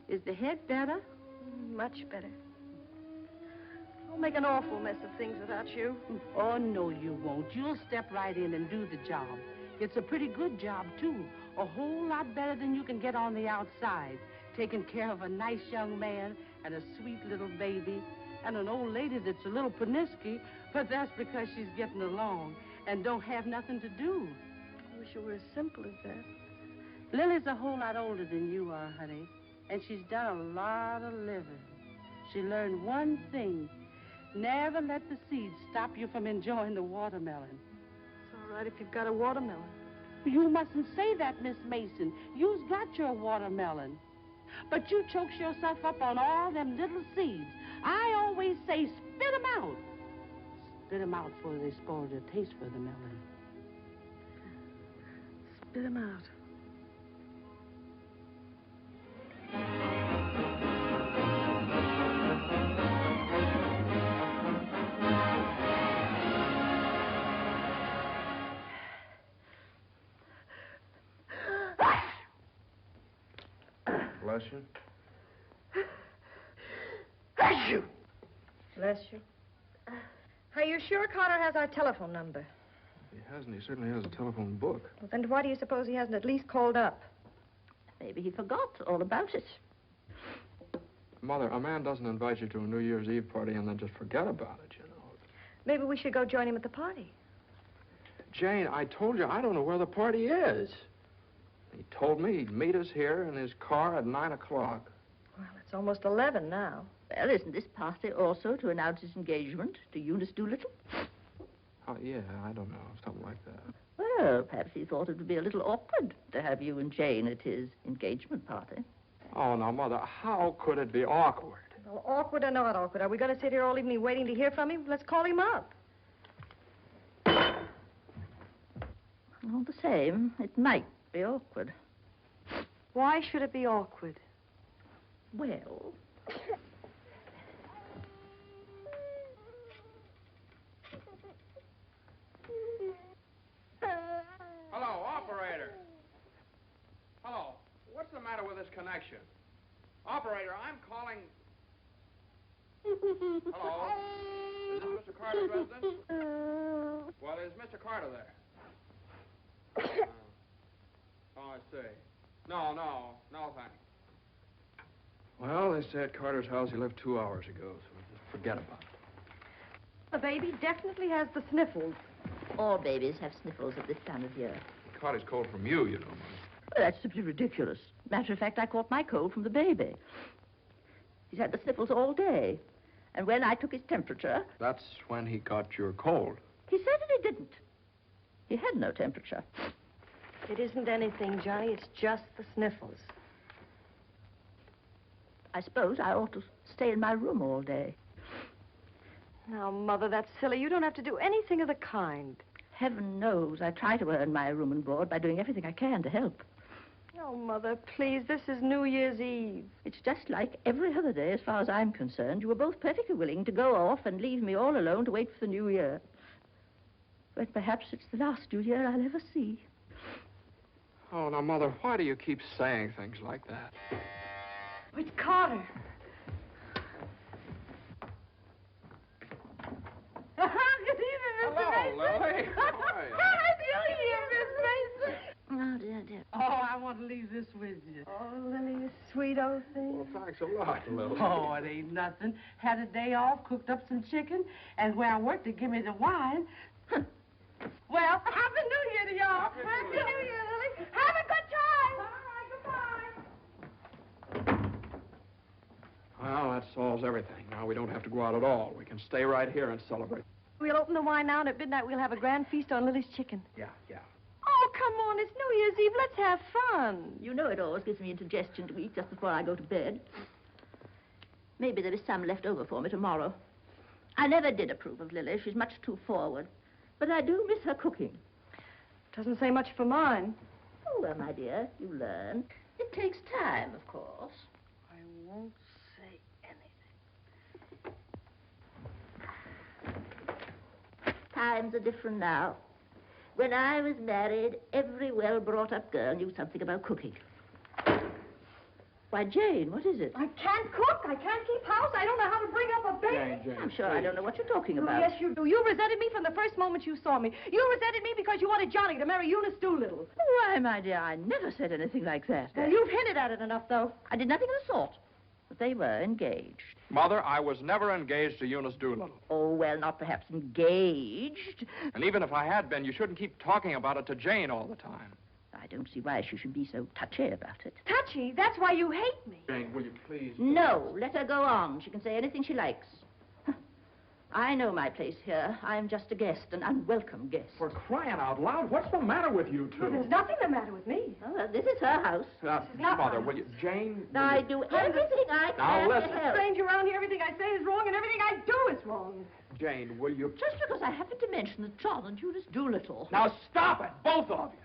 Is the head better? Much better. I'll make an awful mess of things without you. Oh, no, you won't. You'll step right in and do the job. It's a pretty good job, too. A whole lot better than you can get on the outside. Taking care of a nice young man and a sweet little baby and an old lady that's a little pernisky, but that's because she's getting along and don't have nothing to do. I wish it were as simple as that. Lily's a whole lot older than you are, honey, and she's done a lot of living. She learned one thing. Never let the seeds stop you from enjoying the watermelon. It's all right if you've got a watermelon. You mustn't say that, Miss Mason. You's got your watermelon. But you chokes yourself up on all them little seeds. I always say spit 'em out. Spit 'em out before they spoil their taste for the melon. Spit 'em out. Bless you. Bless you. Bless you. Are you sure Carter has our telephone number? He hasn't. He certainly has a telephone book. Well, then why do you suppose he hasn't at least called up? Maybe he forgot all about it. Mother, a man doesn't invite you to a New Year's Eve party and then just forget about it, you know. Maybe we should go join him at the party. Jane, I told you I don't know where the party is. He told me he'd meet us here in his car at 9 o'clock. Well, it's almost 11 now. Well, isn't this party also to announce his engagement to Eunice Doolittle? Oh, yeah, I don't know, something like that. Well, perhaps he thought it would be a little awkward to have you and Jane at his engagement party. Oh, now, Mother, how could it be awkward? Well, awkward or not awkward, are we going to sit here all evening waiting to hear from him? Let's call him up. All the same, it might be awkward. Why should it be awkward? Well... Hello, operator. Hello. What's the matter with this connection? Operator, I'm calling... Hello? Is this Mr. Carter's residence? Well, is Mr. Carter there? Oh, I see. No, thanks. Well, they say at Carter's house he left 2 hours ago, so just forget about it. The baby definitely has the sniffles. All babies have sniffles at this time of year. He caught his cold from you, you know, Mother. Well, that's simply ridiculous. Matter of fact, I caught my cold from the baby. He's had the sniffles all day. And when I took his temperature... That's when he caught your cold. He certainly didn't. He had no temperature. It isn't anything, Johnny. It's just the sniffles. I suppose I ought to stay in my room all day. Now, Mother, that's silly. You don't have to do anything of the kind. Heaven knows I try to earn my room and board by doing everything I can to help. Oh, Mother, please. This is New Year's Eve. It's just like every other day as far as I'm concerned. You were both perfectly willing to go off and leave me all alone to wait for the New Year. But perhaps it's the last New Year I'll ever see. Oh, now, Mother, why do you keep saying things like that? It's Carter. Good evening, Mr. Mason. Hello, Lily. How are you? Happy New Year, Miss Mason. Oh, dear. Oh, I want to leave this with you. Oh, Lily, you sweet old thing. Well, thanks a lot, Lily. Oh, it ain't nothing. Had a day off, cooked up some chicken, and where I worked, they give me the wine. Well, Happy New Year to y'all. Happy New Year. New Year, Lily. Have a good time. All right, goodbye. Well, that solves everything. Now we don't have to go out at all. We can stay right here and celebrate. We'll open the wine now, and at midnight we'll have a grand feast on Lily's chicken. Yeah. Oh, come on. It's New Year's Eve. Let's have fun. You know it always gives me indigestion to eat just before I go to bed. Maybe there is some left over for me tomorrow. I never did approve of Lily. She's much too forward. But I do miss her cooking. Doesn't say much for mine. Oh, well, my dear, you learn. It takes time, of course. I won't say anything. Times are different now. When I was married, every well-brought-up girl knew something about cooking. Why, Jane, what is it? I can't cook. I can't keep house. I don't know how to bring up a baby. Jane, I'm sure I don't know what you're talking about. Yes, you do. You resented me from the first moment you saw me. You resented me because you wanted Johnny to marry Eunice Doolittle. Why, my dear, I never said anything like that. Well, you've hinted at it enough, though. I did nothing of the sort. But they were engaged. Mother, I was never engaged to Eunice Doolittle. Oh, well, not perhaps engaged. And even if I had been, you shouldn't keep talking about it to Jane all the time. I don't see why she should be so touchy about it. Touchy? That's why you hate me. Jane, will you please? No, let her go on. She can say anything she likes. I know my place here. I'm just a guest, an unwelcome guest. For crying out loud, what's the matter with you two? Well, there's nothing the matter with me. Oh, well, this is her house. not Mother, mine. will you? Jane? I do everything I Now, can listen. to help. Stranger around here, everything I say is wrong, and everything I do is wrong. Jane, will you? Just because I happened to mention that John and Eunice Doolittle. Now stop it, both of you.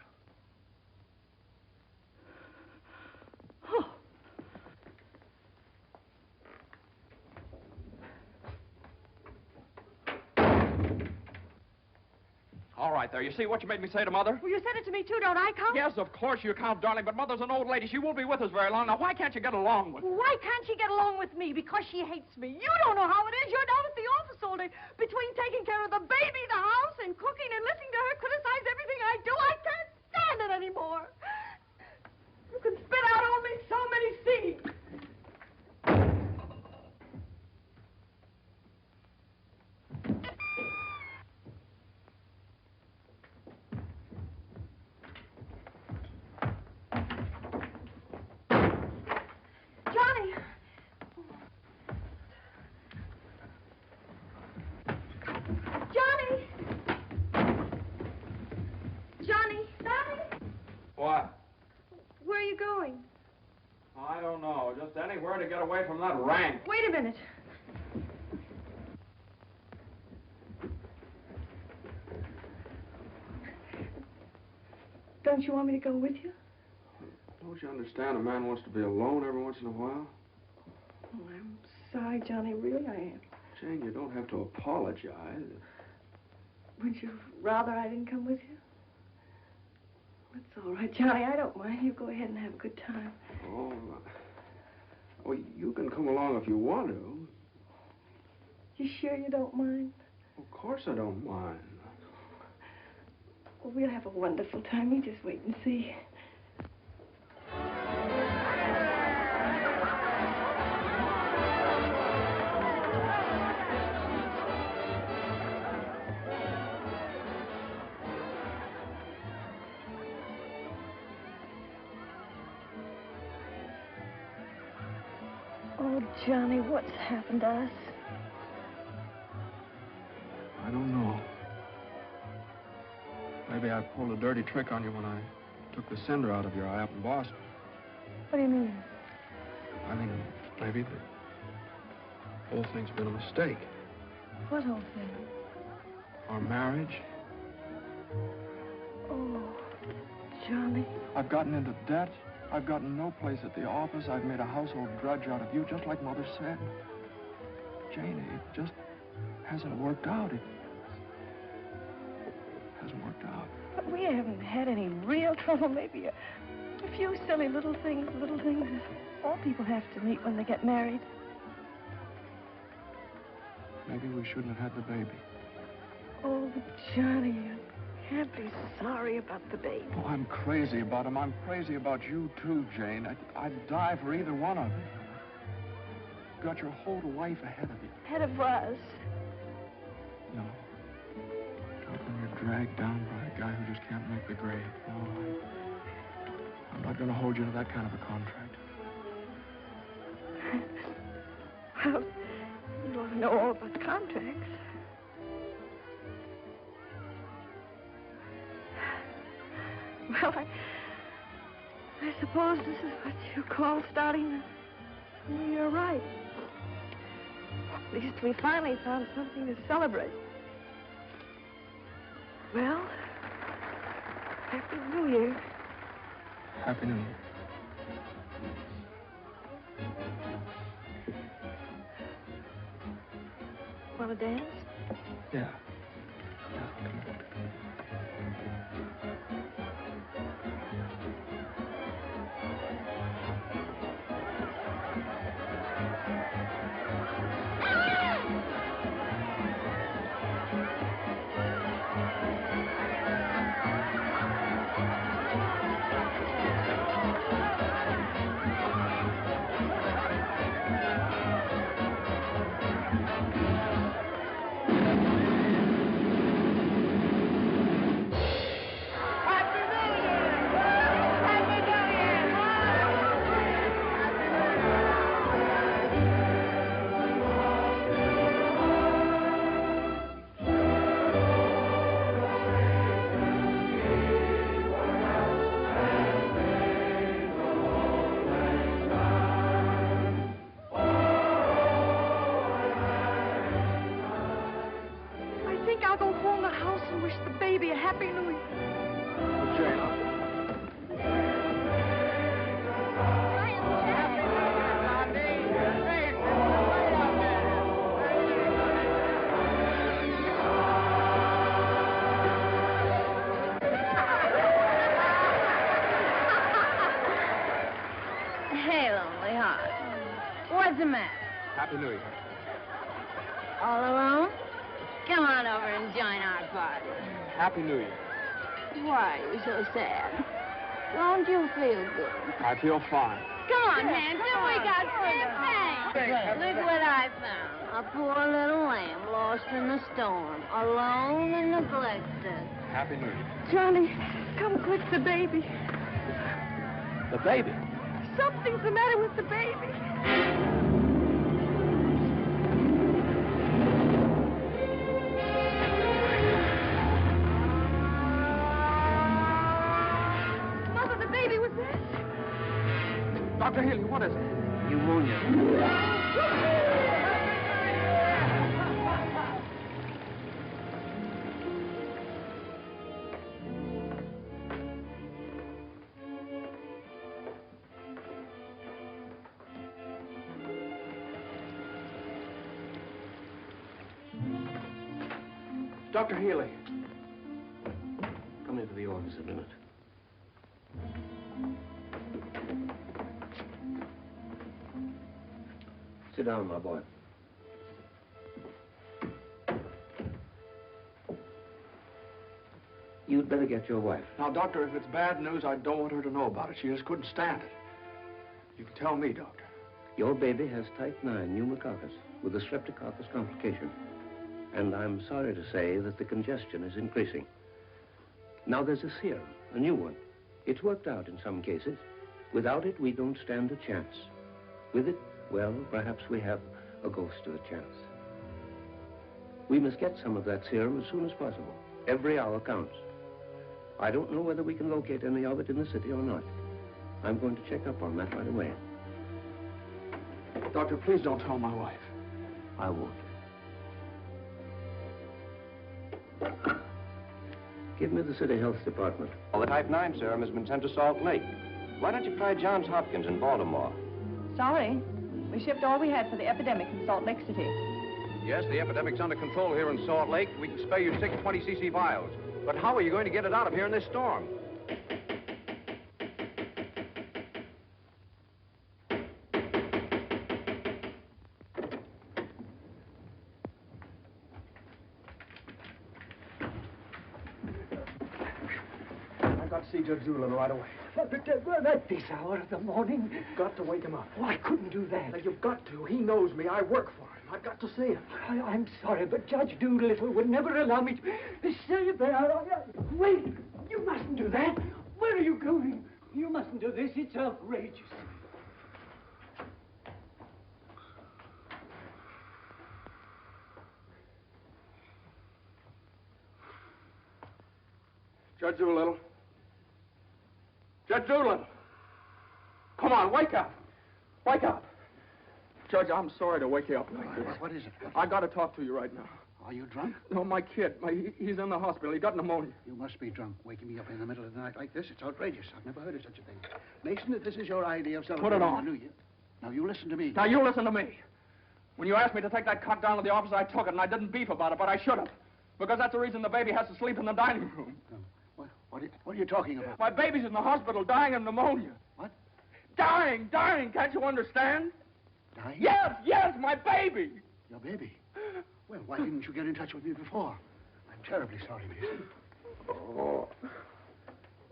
All right, there. You see what you made me say to Mother? Well, you said it to me, too, don't I, Count? Yes, of course you count, darling, but Mother's an old lady. She won't be with us very long. Now, why can't you get along with her? Why can't she get along with me? Because she hates me. You don't know how it is. You're down at the office all day. Between taking care of the baby, the house, and cooking and listening to her criticize everything I do, I can't stand it anymore. You can spit out only so many seeds. Johnny! Johnny! Johnny! Johnny! What? Where are you going? I don't know. Just anywhere to get away from that rank. Wait a minute. Don't you want me to go with you? Don't you understand? A man wants to be alone every once in a while. Oh, I'm sorry, Johnny. Really, I am. Jane, you don't have to apologize. Would you rather I didn't come with you? That's all right, Johnny. I don't mind. You go ahead and have a good time. Oh, well, you can come along if you want to. You sure you don't mind? Of course I don't mind. Well, we'll have a wonderful time. You just wait and see. Oh, Johnny, what's happened to us? I don't know. Maybe I pulled a dirty trick on you when I took the cinder out of your eye up in Boston. What do you mean? I think maybe the whole thing's been a mistake. What whole thing? Our marriage. Oh, Johnny. I've gotten into debt. I've gotten no place at the office. I've made a household drudge out of you, just like Mother said. Jane, it just hasn't worked out. It hasn't worked out. But we haven't had any real trouble. Maybe a few silly little things all people have to meet when they get married. Maybe we shouldn't have had the baby. Oh, Johnny, you can't be sorry about the baby. Oh, I'm crazy about him. I'm crazy about you, too, Jane. I'd die for either one of you. You've got your whole life ahead of you. Ahead of us. No. Not when you're dragged down by a guy who just can't make the grade. No, I'm not going to hold you to that kind of a contract. Well, you don't know all about contracts. Well, I suppose this is what you call starting the new year right. At least we finally found something to celebrate. Well, Happy New Year. Happy New Year. Want to dance? Yeah. What's the matter? Happy New Year. All alone? Come on over and join our party. Happy New Year. Why are you so sad? Don't you feel good? I feel fine. Come on, Hampton, we got champagne. Look what I found. A poor little lamb lost in the storm, alone and neglected. Happy New Year. Johnny, come quick, the baby. The baby? Something's the matter with the baby. Mother, the baby was dead. Dr. Haley, what is it? Pneumonia. Dr. Healy. Come into the office a minute. Sit down, my boy. You'd better get your wife. Now, Doctor, if it's bad news, I don't want her to know about it. She just couldn't stand it. You can tell me, Doctor. Your baby has type 9 pneumococcus with a streptococcus complication. And I'm sorry to say that the congestion is increasing. Now, there's a serum, a new one. It's worked out in some cases. Without it, we don't stand a chance. With it, well, perhaps we have a ghost of a chance. We must get some of that serum as soon as possible. Every hour counts. I don't know whether we can locate any of it in the city or not. I'm going to check up on that right away. Doctor, please don't tell my wife. I won't. Give me the city health department. Well, the type 9 serum has been sent to Salt Lake. Why don't you try Johns Hopkins in Baltimore? Sorry. We shipped all we had for the epidemic in Salt Lake City. Yes, the epidemic's under control here in Salt Lake. We can spare you 6 20cc vials. But how are you going to get it out of here in this storm? I've got to see Judge Doolittle right away. But at this hour of the morning? You've got to wake him up. Oh, I couldn't do that. Now, you've got to. He knows me. I work for him. I've got to see him. I'm sorry, but Judge Doolittle would never allow me to stay there. Wait! You mustn't do that. Where are you going? You mustn't do this. It's outrageous. Judge Doolittle. Judge Doolittle. Come on, wake up. Wake up. Judge, I'm sorry to wake you up like this. What is it? I got to talk to you right now. Are you drunk? No, my kid. He's in the hospital. He got pneumonia. You must be drunk, waking me up in the middle of the night like this. It's outrageous. I've never heard of such a thing. Mason, if this is your idea of celebrating on. the New Year... Now, you listen to me. Now, you listen to me. When you asked me to take that cut down to the office, I took it, and I didn't beef about it, but I should have. Because that's the reason the baby has to sleep in the dining room. No. What are you talking about? My baby's in the hospital dying of pneumonia. What? Dying. Can't you understand? Dying? Yes, my baby. Your baby? Well, why didn't you get in touch with me before? I'm terribly sorry, Mason. Oh,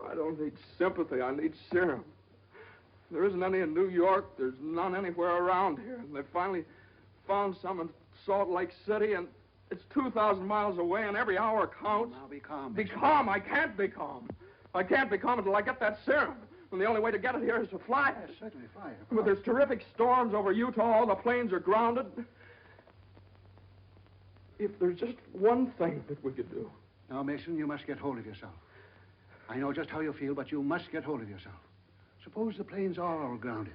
I don't need sympathy. I need serum. There isn't any in New York. There's none anywhere around here. And they finally found some in Salt Lake City, and it's 2,000 miles away, and every hour counts. Now, be calm. Be calm. I can't be calm. I can't be calm until I get that serum. And the only way to get it here is to fly it. Certainly fly it. But there's terrific storms over Utah. All the planes are grounded. If there's just one thing that we could do. Now, Mason, you must get hold of yourself. I know just how you feel, but you must get hold of yourself. Suppose the planes are all grounded.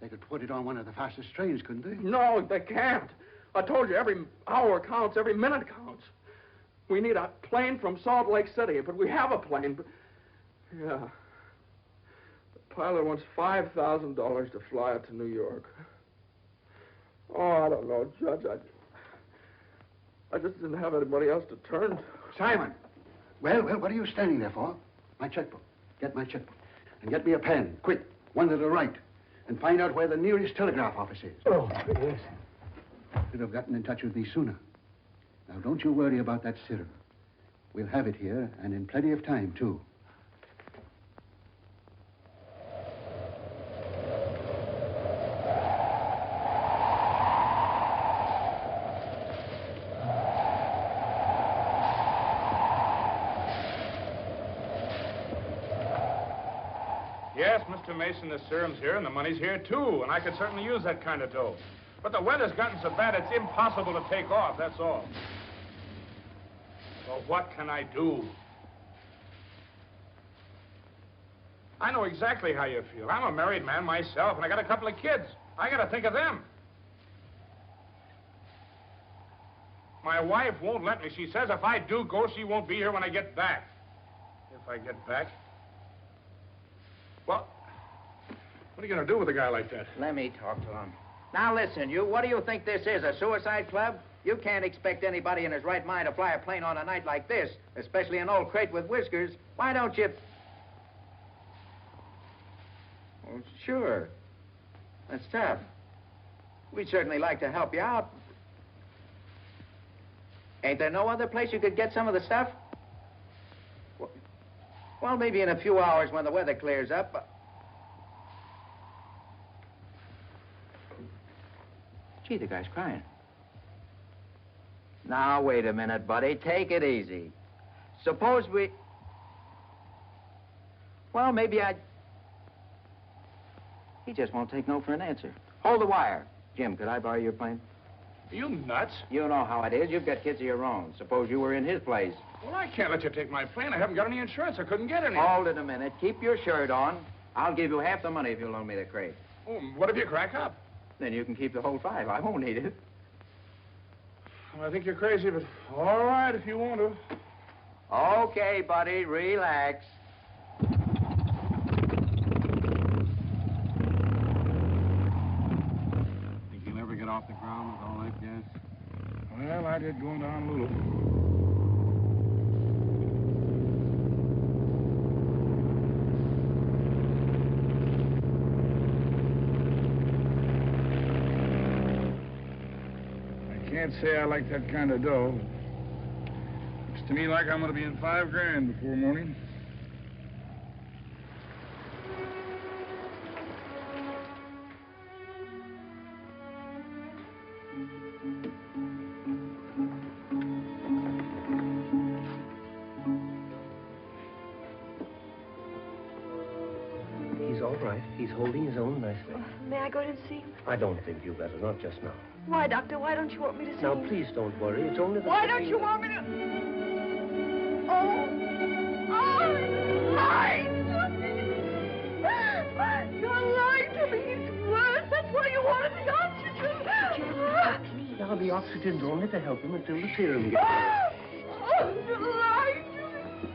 They could put it on one of the fastest trains, couldn't they? No, they can't. I told you, every hour counts, every minute counts. We need a plane from Salt Lake City, but we have a plane. But... Yeah. The pilot wants $5,000 to fly it to New York. Oh, I don't know, Judge. I just didn't have anybody else to turn to. Simon! Well, what are you standing there for? My checkbook. Get my checkbook. And get me a pen, quick, one that'll write. And find out where the nearest telegraph office is. Oh, yes. Should have gotten in touch with me sooner. Now, don't you worry about that serum. We'll have it here, and in plenty of time, too. Yes, Mr. Mason, the serum's here and the money's here, too, and I could certainly use that kind of dough. But the weather's gotten so bad it's impossible to take off, that's all. So what can I do? I know exactly how you feel. I'm a married man myself, and I got a couple of kids. I gotta think of them. My wife won't let me. She says if I do go, she won't be here when I get back. If I get back? Well, what are you going to do with a guy like that? Let me talk to him. Now, listen, you, what do you think this is, a suicide club? You can't expect anybody in his right mind to fly a plane on a night like this, especially an old crate with whiskers. Why don't you... Well, sure. That's tough. We'd certainly like to help you out. Ain't there no other place you could get some of the stuff? Well, maybe in a few hours when the weather clears up. Gee, the guy's crying. Now, wait a minute, buddy. Take it easy. Suppose we... Well, maybe I... He just won't take no for an answer. Hold the wire. Jim, could I borrow your plane? Are you nuts? You know how it is. You've got kids of your own. Suppose you were in his place. Well, I can't let you take my plane. I haven't got any insurance. I couldn't get any. Hold it a minute. Keep your shirt on. I'll give you half the money if you loan me the crate. Oh, what if you crack up? Then you can keep the whole 5. I won't need it. Well, I think you're crazy, but all right if you want to. Okay, buddy. Relax. Think you'll ever get off the ground with all that gas? Well, I did going down a little. I can't say I like that kind of dough. Looks to me like I'm going to be in $5 grand before morning. He's all right. He's holding his own nicely. May I go in and see him? I don't think you better, not just now. Why, Doctor? Why don't you want me to see Now, him? please don't worry. It's only the... Why don't you want me to... Oh! Oh! Mine! the oxygen. Now, the oxygen's only to help him until the serum gets Oh, July.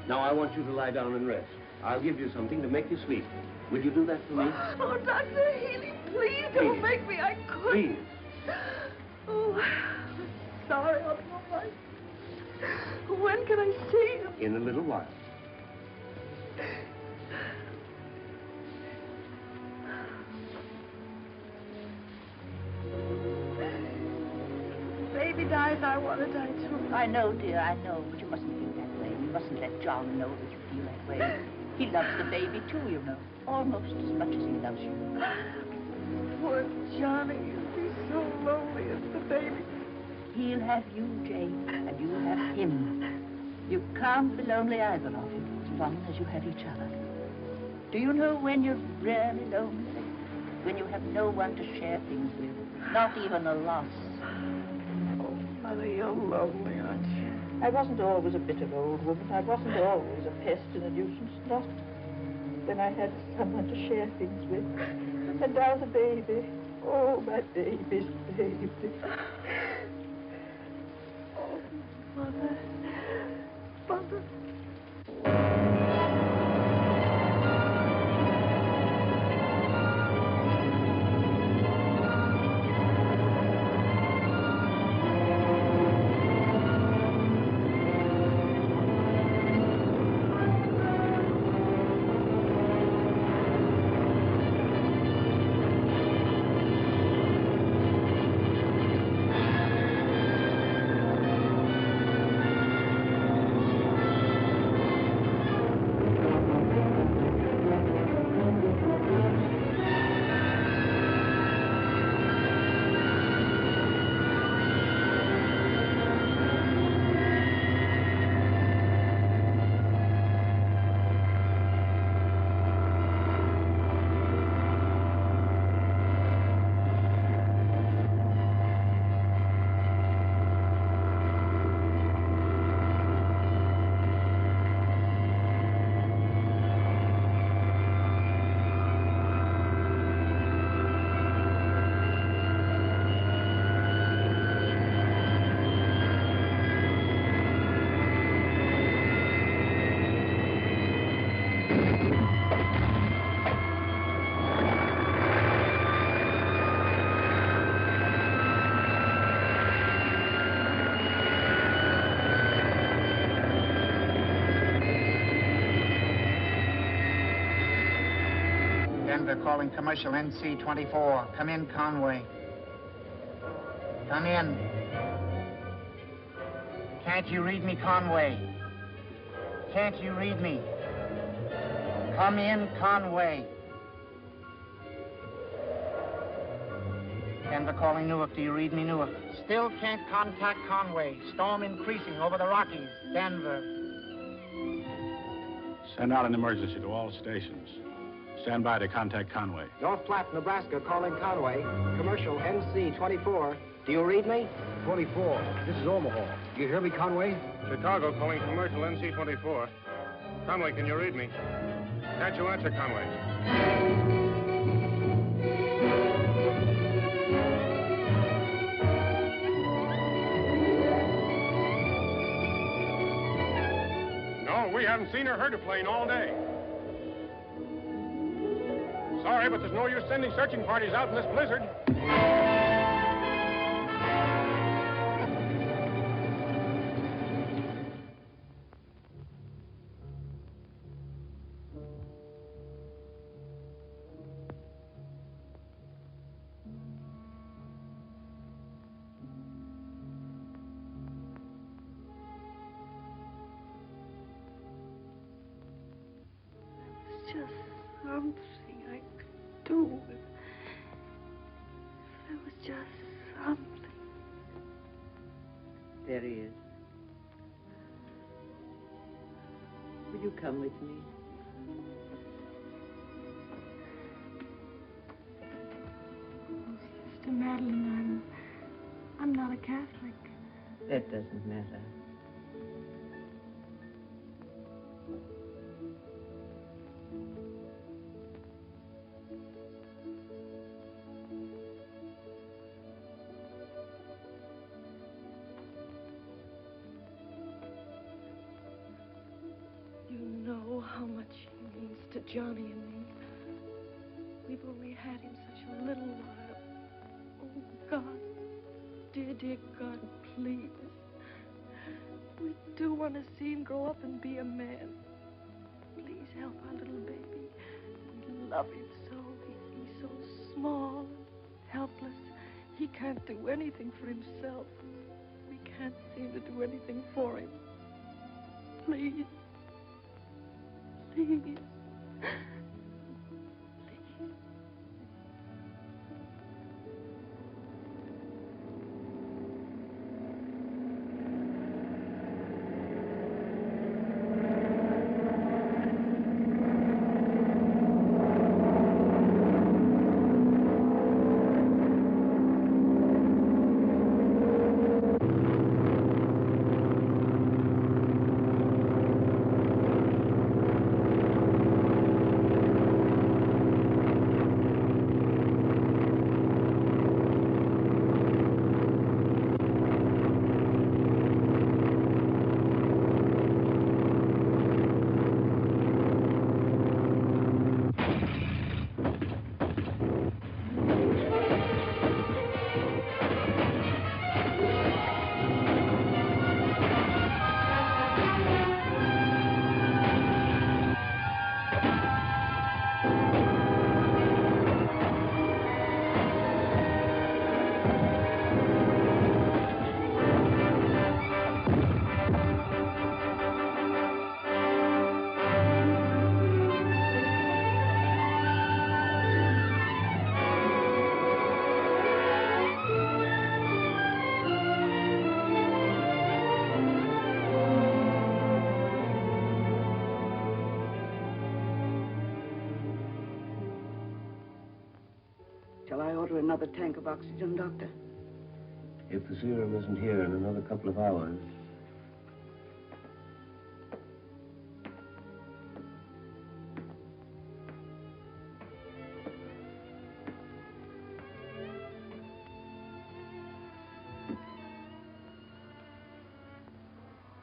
Now, I want you to lie down and rest. I'll give you something to make you sleep. Will you do that for me? Oh, Dr. Healy, please don't make me. I couldn't. Please. Oh, I'm sorry. I'll be all right. When can I see him? In a little while. Baby dies, I want to die too. I know, dear, I know, but you mustn't feel that way. You mustn't let John know that you feel that way. He loves the baby, too, you know. Almost as much as he loves you. Poor Johnny, he'll be so lonely as the baby. He'll have you, Jane, and you'll have him. You can't be lonely, either of you, as long as you have each other. Do you know when you're really lonely? When you have no one to share things with, not even a loss. Oh, Mother, you're lonely, aren't you? I wasn't always a bitter old woman. I wasn't always a pest and a nuisance. Not when I had someone to share things with. And now the baby. Oh, my baby's baby. Oh, Mother. Mother. Denver calling commercial NC-24. Come in, Conway. Come in. Can't you read me, Conway? Can't you read me? Come in, Conway. Denver calling Newark. Do you read me, Newark? Still can't contact Conway. Storm increasing over the Rockies. Denver. Send out an emergency to all stations. Stand by to contact Conway. North Platte, Nebraska, calling Conway. Commercial NC-24. Do you read me? 24. This is Omaha. Do you hear me, Conway? Chicago calling commercial NC-24. Conway, can you read me? Can't you answer, Conway? No, we haven't seen or heard a plane all day. Sorry, but there's no use sending searching parties out in this blizzard. Just something I could do. If there was just something. There he is. Will you come with me? Oh, Sister Madeline, I'm not a Catholic. That doesn't matter. how much he means to Johnny and me. We've only had him such a little while. Oh, God. Dear, dear God, please. We do want to see him grow up and be a man. Please help our little baby. We love him so. He's so small and helpless. He can't do anything for himself. We can't seem to do anything for him. Please. Please. Shall I order another tank of oxygen, Doctor? If the serum isn't here in another couple of hours.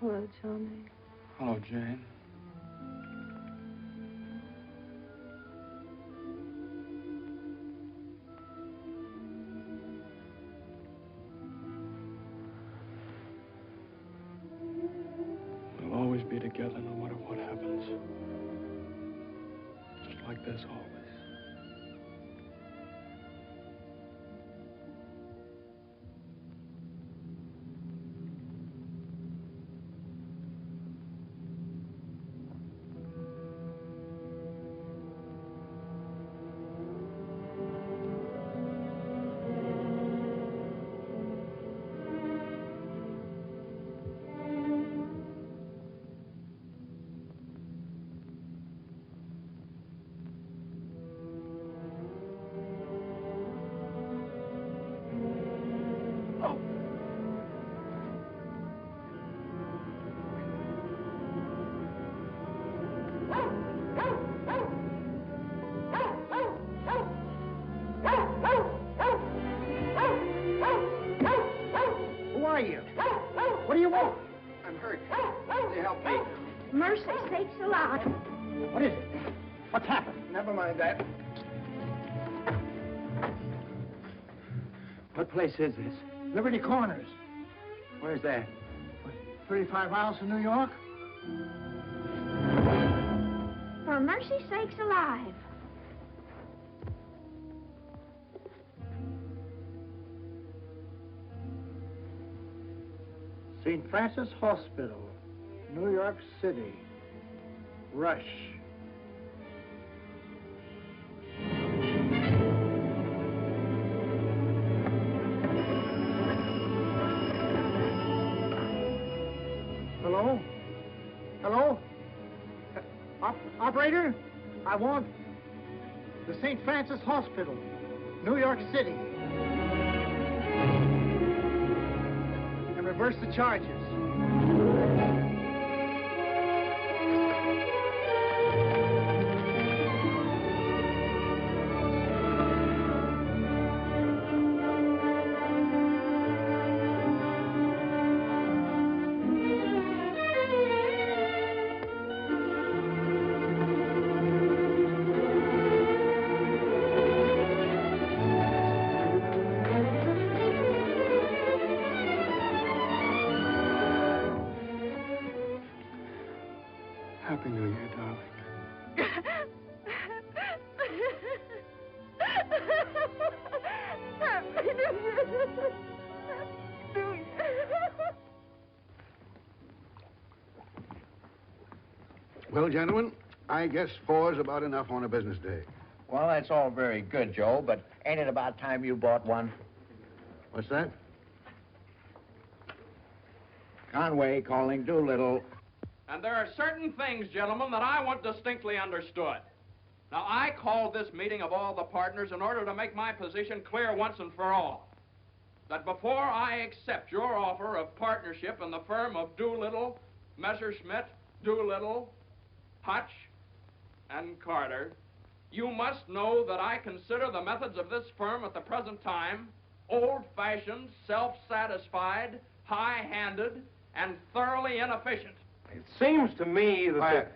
Hello, Johnny. Hello, Jane. We'll always be together no matter what happens. Just like this always. What do you want? I'm hurt. Will you help me? Mercy sakes alive. What is it? What's happened? Never mind that. What place is this? Liberty Corners. Where's that? 35 miles from New York? For mercy sakes alive. St. Francis Hospital, New York City. Rush. Hello? Hello? Operator? I want the St. Francis Hospital, New York City. And reverse the charges. Happy New Year, darling. Happy New Year. New Year. Well, gentlemen, I guess 4's about enough on a business day. Well, that's all very good, Joe, but ain't it about time you bought one? What's that? Conway calling Doolittle. And there are certain things, gentlemen, that I want distinctly understood. Now, I called this meeting of all the partners in order to make my position clear once and for all. That before I accept your offer of partnership in the firm of Doolittle, Messerschmitt, Doolittle, Hutch, and Carter, you must know that I consider the methods of this firm at the present time old-fashioned, self-satisfied, high-handed, and thoroughly inefficient. It seems to me that... Quiet.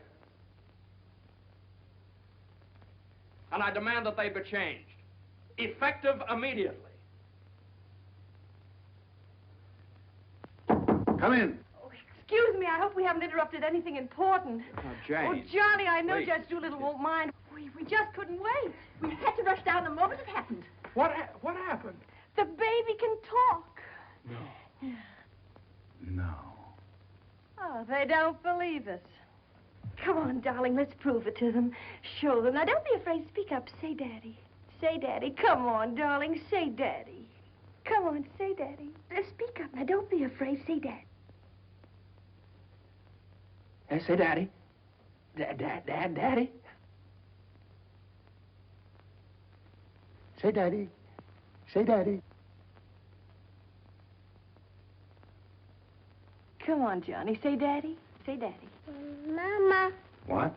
And I demand that they be changed, effective immediately. Come in. Excuse me, I hope we haven't interrupted anything important. Oh, Jane. Oh, Johnny, I know Please. Judge Doolittle won't mind. We just couldn't wait. We had to rush down the moment it happened. What happened? The baby can talk. No. Oh, they don't believe us. Come on, darling, let's prove it to them. Show them. Now, don't be afraid. Speak up. Say Daddy. Say Daddy. Come on, darling. Say Daddy. Come on, say Daddy. Speak up. Now, don't be afraid. Say Daddy. Say Daddy. Daddy. Say Daddy. Say Daddy. Come on, Johnny. Say Daddy. Say Daddy. Mama. What?